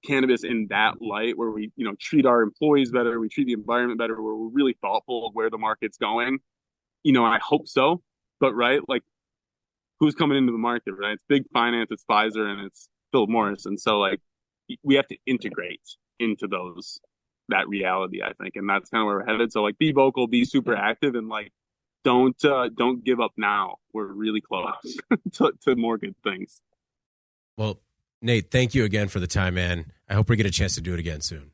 cannabis in that light where we, you know, treat our employees better, we treat the environment better, where we're really thoughtful of where the market's going? You know, I hope so. But right, like, who's coming into the market, right? It's big finance, it's Pfizer, and it's Philip Morris. And so like, we have to integrate into that reality, I think. And that's kind of where we're headed. So like, be vocal, be super active, and like, don't give up now. We're really close to more good things. Well, Nate, thank you again for the time, man. I hope we get a chance to do it again soon.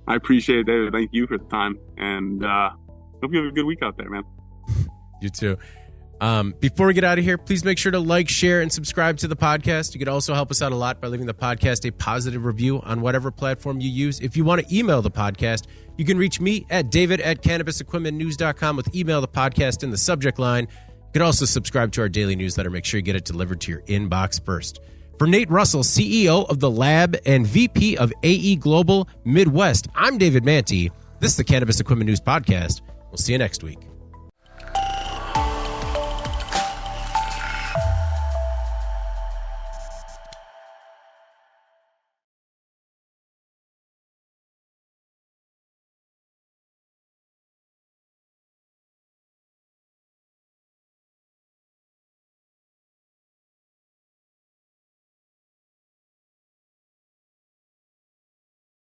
I appreciate it, David. Thank you for the time. And hope you have a good week out there, man. You too. Before we get out of here, please make sure to like, share, and subscribe to the podcast. You could also help us out a lot by leaving the podcast a positive review on whatever platform you use. If you want to email the podcast, you can reach me at david@cannabisequipmentnews.com with email the podcast in the subject line. You can also subscribe to our daily newsletter. Make sure you get it delivered to your inbox first. For Nate Russell, CEO of The Lab and VP of AE Global Midwest, I'm David Manti. This is the Cannabis Equipment News Podcast. We'll see you next week.